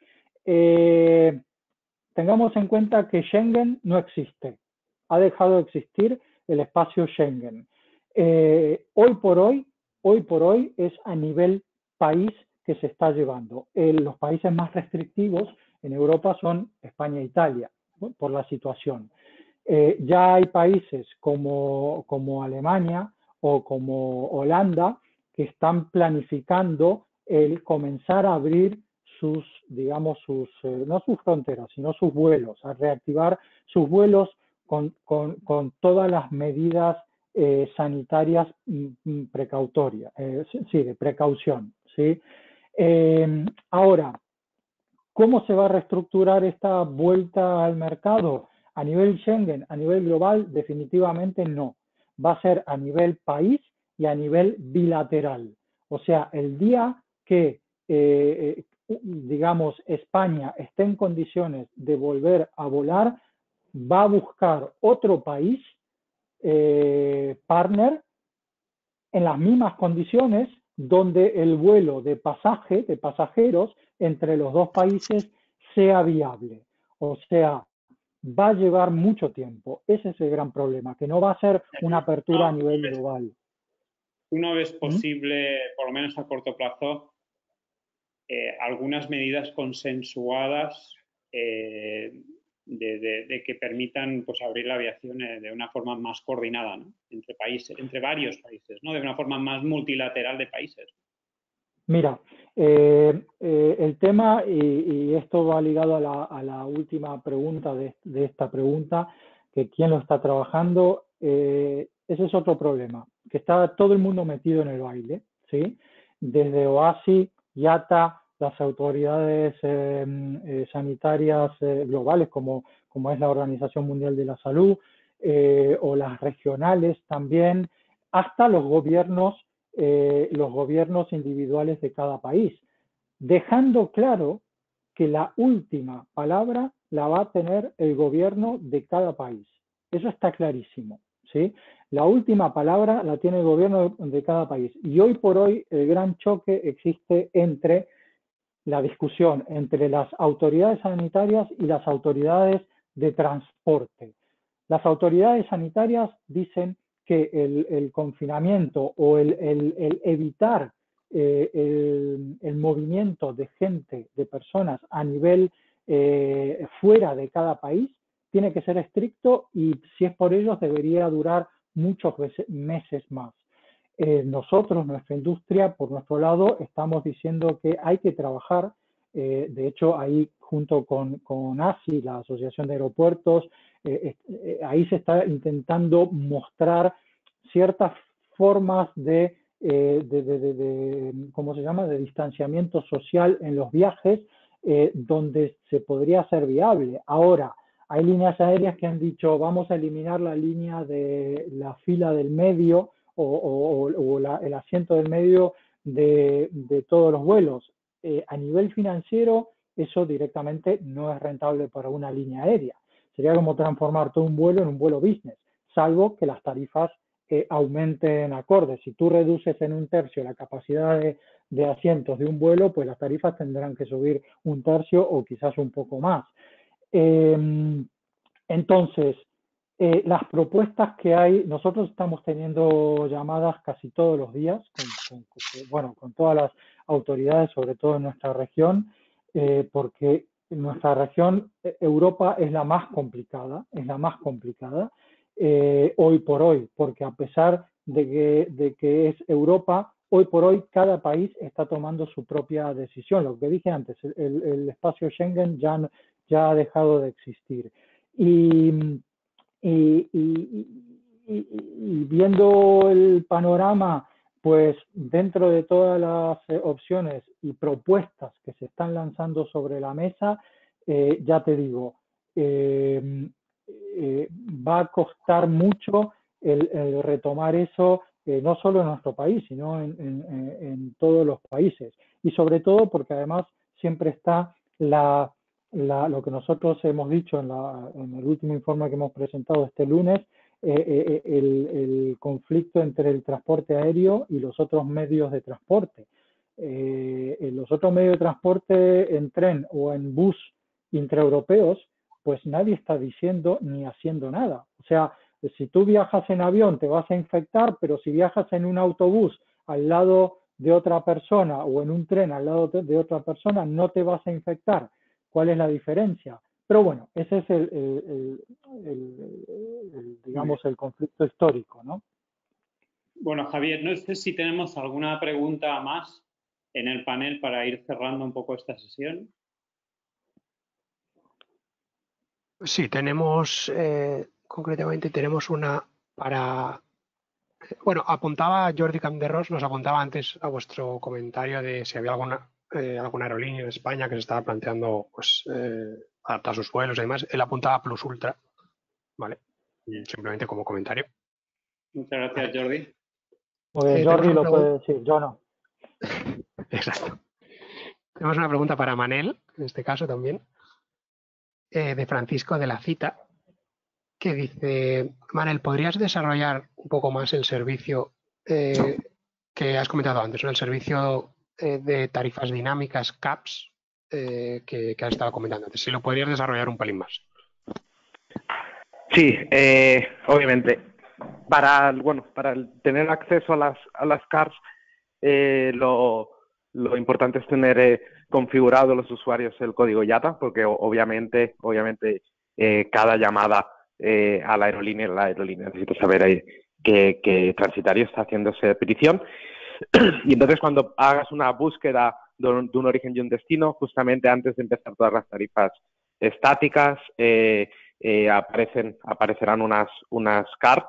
tengamos en cuenta que Schengen no existe. Ha dejado de existir el espacio Schengen. Hoy por hoy es a nivel país que se está llevando. Los países más restrictivos en Europa son España e Italia, ¿no? Por la situación. Ya hay países como Alemania o como Holanda que están planificando el comenzar a abrir sus, digamos, no sus fronteras, sino sus vuelos, a reactivar sus vuelos con todas las medidas sanitarias precautorias, sí, de precaución, ¿sí? Ahora, ¿cómo se va a reestructurar esta vuelta al mercado? A nivel Schengen, a nivel global, definitivamente no. Va a ser a nivel país y a nivel bilateral. O sea, el día que, digamos, España esté en condiciones de volver a volar, va a buscar otro país partner en las mismas condiciones donde el vuelo de pasajeros entre los dos países sea viable. O sea, va a llevar mucho tiempo. Ese es el gran problema, que no va a ser una apertura a nivel global. ¿Tú no ves posible, por lo menos a corto plazo, algunas medidas consensuadas de que permitan pues, abrir la aviación de una forma más coordinada, ¿no? Entre países, entre varios países, ¿no? De una forma más multilateral de países. Mira, el tema, y esto va ligado a la última pregunta de esta pregunta, que quién lo está trabajando, ese es otro problema, que está todo el mundo metido en el baile, ¿sí? Desde OASI, IATA, las autoridades sanitarias globales, como es la Organización Mundial de la Salud, o las regionales también, hasta los gobiernos individuales de cada país, dejando claro que la última palabra la va a tener el gobierno de cada país. Eso está clarísimo, ¿sí? La última palabra la tiene el gobierno de cada país. Y hoy por hoy el gran choque existe entre la discusión entre las autoridades sanitarias y las autoridades de transporte. Las autoridades sanitarias dicen que el confinamiento o el evitar el movimiento de gente, de personas a nivel fuera de cada país, tiene que ser estricto y si es por ellos debería durar muchos meses más. Nosotros, nuestra industria, por nuestro lado, estamos diciendo que hay que trabajar, de hecho, ahí junto con ASI, la Asociación de Aeropuertos, ahí se está intentando mostrar ciertas formas ¿cómo se llama?, de distanciamiento social en los viajes, donde se podría hacer viable. Ahora, hay líneas aéreas que han dicho, vamos a eliminar la línea de la fila del medio, el asiento del medio de todos los vuelos. A nivel financiero, eso directamente no es rentable para una línea aérea. Sería como transformar todo un vuelo en un vuelo business, salvo que las tarifas aumenten acorde. Si tú reduces en un tercio la capacidad de asientos de un vuelo, pues las tarifas tendrán que subir un tercio o quizás un poco más. Entonces, las propuestas que hay, nosotros estamos teniendo llamadas casi todos los días con todas las autoridades, sobre todo en nuestra región, porque en nuestra región, Europa es la más complicada, hoy por hoy, porque a pesar de que es Europa, hoy por hoy cada país está tomando su propia decisión. Lo que dije antes, el espacio Schengen ya ha dejado de existir. Y viendo el panorama, pues dentro de todas las opciones y propuestas que se están lanzando sobre la mesa, ya te digo, va a costar mucho el retomar eso, no solo en nuestro país, sino en todos los países. Y sobre todo porque además siempre está lo que nosotros hemos dicho en el último informe que hemos presentado este lunes, el conflicto entre el transporte aéreo y los otros medios de transporte. Los otros medios de transporte en tren o en bus intraeuropeos, pues nadie está diciendo ni haciendo nada. O sea, si tú viajas en avión te vas a infectar, pero si viajas en un autobús al lado de otra persona o en un tren al lado de otra persona, no te vas a infectar. ¿Cuál es la diferencia? Pero bueno, ese es digamos, el conflicto histórico, ¿no? Bueno, Javier, no sé si tenemos alguna pregunta más en el panel para ir cerrando un poco esta sesión. Sí, tenemos, concretamente tenemos una para... Bueno, apuntaba Jordi Campderros, nos apuntaba antes a vuestro comentario de si había alguna aerolínea en España que se estaba planteando pues, adaptar sus vuelos y demás. Él apuntaba Plus Ultra, ¿vale? Simplemente como comentario. Muchas gracias, Jordi. Pues Jordi lo puede decir, yo no. Exacto. Tenemos una pregunta para Manel, en este caso también, de Francisco de la Cita, que dice, Manel, ¿podrías desarrollar un poco más el servicio que has comentado antes, ¿no? El servicio de tarifas dinámicas CAPS que has estado comentando antes? Si lo podrías desarrollar un pelín más. Sí, obviamente. Para tener acceso a las CARS, lo importante es tener configurado los usuarios el código IATA, porque obviamente cada llamada a la aerolínea necesita saber que Transitario está haciendo esa petición. Y entonces, cuando hagas una búsqueda de un origen y un destino, justamente antes de empezar todas las tarifas estáticas, aparecerán unas cards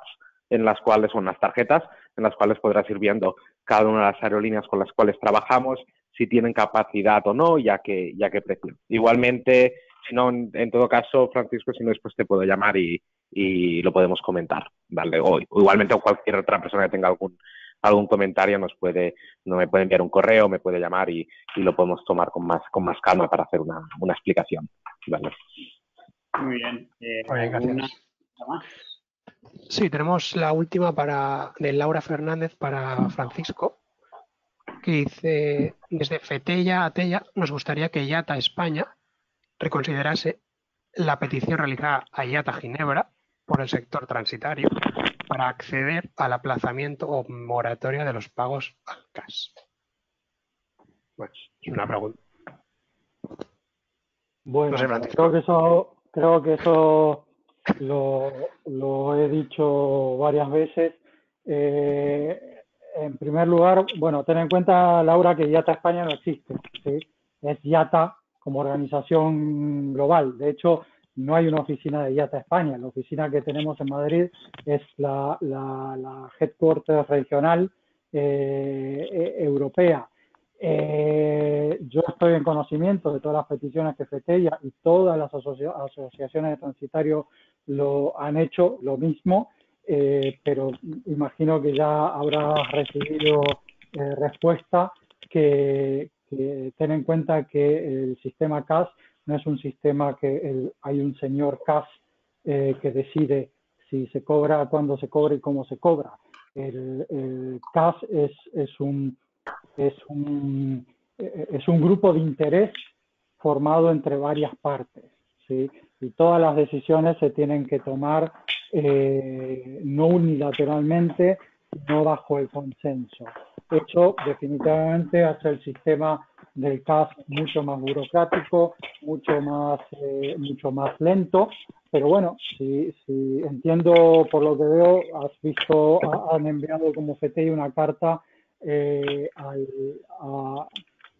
en las cuales, unas tarjetas, en las cuales podrás ir viendo cada una de las aerolíneas con las cuales trabajamos, si tienen capacidad o no, y a qué precio. Igualmente, si no, en todo caso, Francisco, si no, después te puedo llamar y lo podemos comentar, ¿vale? O igualmente cualquier otra persona que tenga algún comentario me puede enviar un correo, me puede llamar y lo podemos tomar con más calma para hacer una explicación, ¿vale? Muy bien. Gracias. Más? Sí, tenemos la última de Laura Fernández para Francisco, que dice: desde Fetella a Tella nos gustaría que IATA España reconsiderase la petición realizada a IATA Ginebra por el sector transitario para acceder al aplazamiento o moratoria de los pagos al CAS. Bueno, es una pregunta. Bueno, No sé, Francisco. creo que eso lo he dicho varias veces. En primer lugar, bueno, ten en cuenta, Laura, que IATA España no existe, ¿sí? Es IATA como organización global. De hecho, no hay una oficina de IATA España. La oficina que tenemos en Madrid es la headquarters regional europea. Yo estoy en conocimiento de todas las peticiones que Fetella y todas las asociaciones de transitarios lo han hecho lo mismo, pero imagino que ya habrás recibido respuesta que ten en cuenta que el sistema CAS no es un sistema que hay un señor CAS que decide si se cobra, cuándo se cobra y cómo se cobra. El CAS es un grupo de interés formado entre varias partes, ¿sí? Y todas las decisiones se tienen que tomar no unilateralmente, sino bajo el consenso. Eso definitivamente hace el sistema del CAS mucho más burocrático, mucho más lento, pero bueno, si entiendo por lo que veo, han enviado como FTI una carta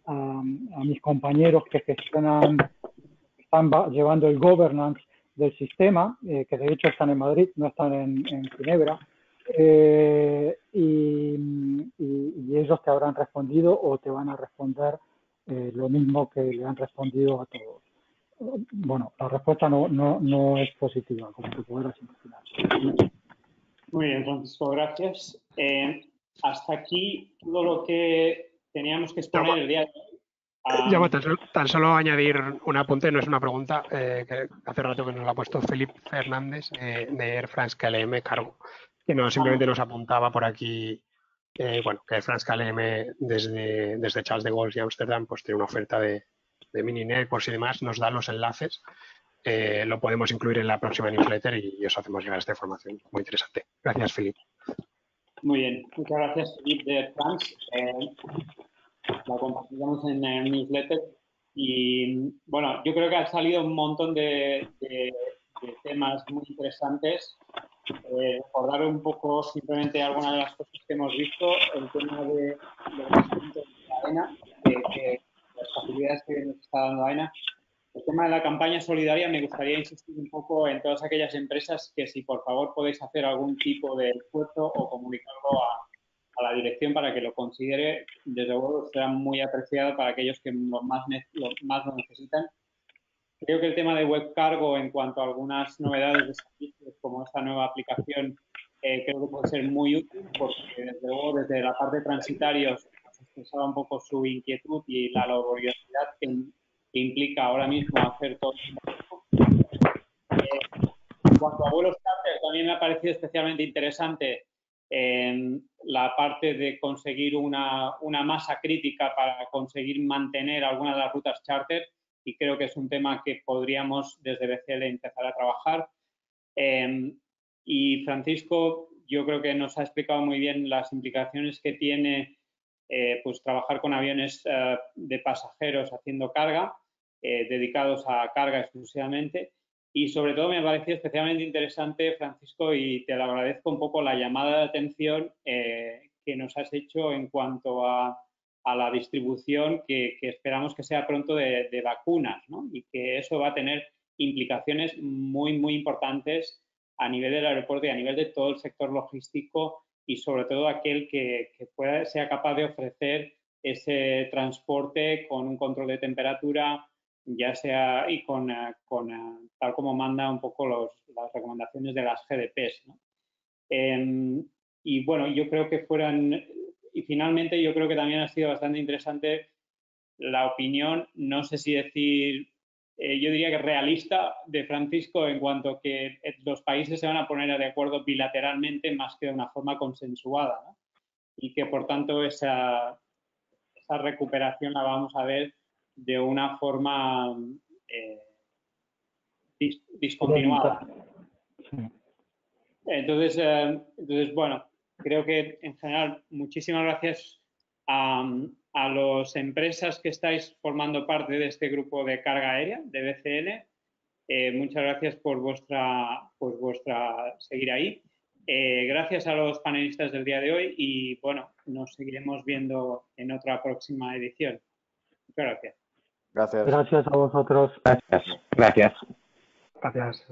a mis compañeros que están llevando el governance del sistema, que de hecho están en Madrid, no están en Ginebra, y ellos te habrán respondido o te van a responder lo mismo que le han respondido a todos. Bueno, la respuesta no es positiva, como te podrás imaginar. Muy bien, Francisco, gracias. Hasta aquí todo lo que teníamos que exponer el día de hoy. Tan solo añadir un apunte, no es una pregunta, que hace rato que nos la ha puesto Felipe Fernández de Air France KLM Cargo, que simplemente nos apuntaba por aquí, que Air France KLM desde Charles de Gaulle y Ámsterdam pues tiene una oferta de Mininet, y demás, nos da los enlaces. Lo podemos incluir en la próxima newsletter y os hacemos llegar esta información muy interesante. Gracias, Felipe. Muy bien, muchas gracias, Felipe de Air France. La compartiremos en el newsletter y bueno, yo creo que han salido un montón de temas muy interesantes. Recordar un poco simplemente algunas de las cosas que hemos visto, el tema de los puntos de AENA, las facilidades que nos está dando AENA. El tema de la campaña solidaria, me gustaría insistir un poco en todas aquellas empresas que si por favor podéis hacer algún tipo de esfuerzo o comunicarlo a la dirección para que lo considere, desde luego será muy apreciado para aquellos que más lo necesitan. Creo que el tema de web cargo en cuanto a algunas novedades de servicios como esta nueva aplicación creo que puede ser muy útil porque desde luego desde la parte de transitarios nos expresaba un poco su inquietud y la laboriosidad que implica ahora mismo hacer todo esto. En cuanto a vuelos charter, también me ha parecido especialmente interesante la parte de conseguir una masa crítica para conseguir mantener algunas de las rutas charter y creo que es un tema que podríamos desde BCL empezar a trabajar. Y Francisco, yo creo que nos ha explicado muy bien las implicaciones que tiene pues trabajar con aviones de pasajeros haciendo carga, dedicados a carga exclusivamente. Y sobre todo me pareció especialmente interesante, Francisco, y te lo agradezco un poco la llamada de atención que nos has hecho en cuanto a la distribución que esperamos que sea pronto de vacunas, ¿no? Y que eso va a tener implicaciones muy, muy importantes a nivel del aeropuerto y a nivel de todo el sector logístico y sobre todo aquel que sea capaz de ofrecer ese transporte con un control de temperatura, ya sea y con tal como manda un poco las recomendaciones de las GDPs, ¿no? Y bueno, yo creo que y finalmente yo creo que también ha sido bastante interesante la opinión, no sé si decir, yo diría que realista de Francisco en cuanto a que los países se van a poner de acuerdo bilateralmente más que de una forma consensuada, ¿no? Y que por tanto esa recuperación la vamos a ver de una forma discontinuada. Entonces, bueno, creo que en general muchísimas gracias a las empresas que estáis formando parte de este grupo de carga aérea de BCN. Muchas gracias por vuestra seguir ahí. Gracias a los panelistas del día de hoy y bueno, nos seguiremos viendo en otra próxima edición. Muchas gracias. Gracias. Gracias a vosotros. Gracias. Gracias. Gracias.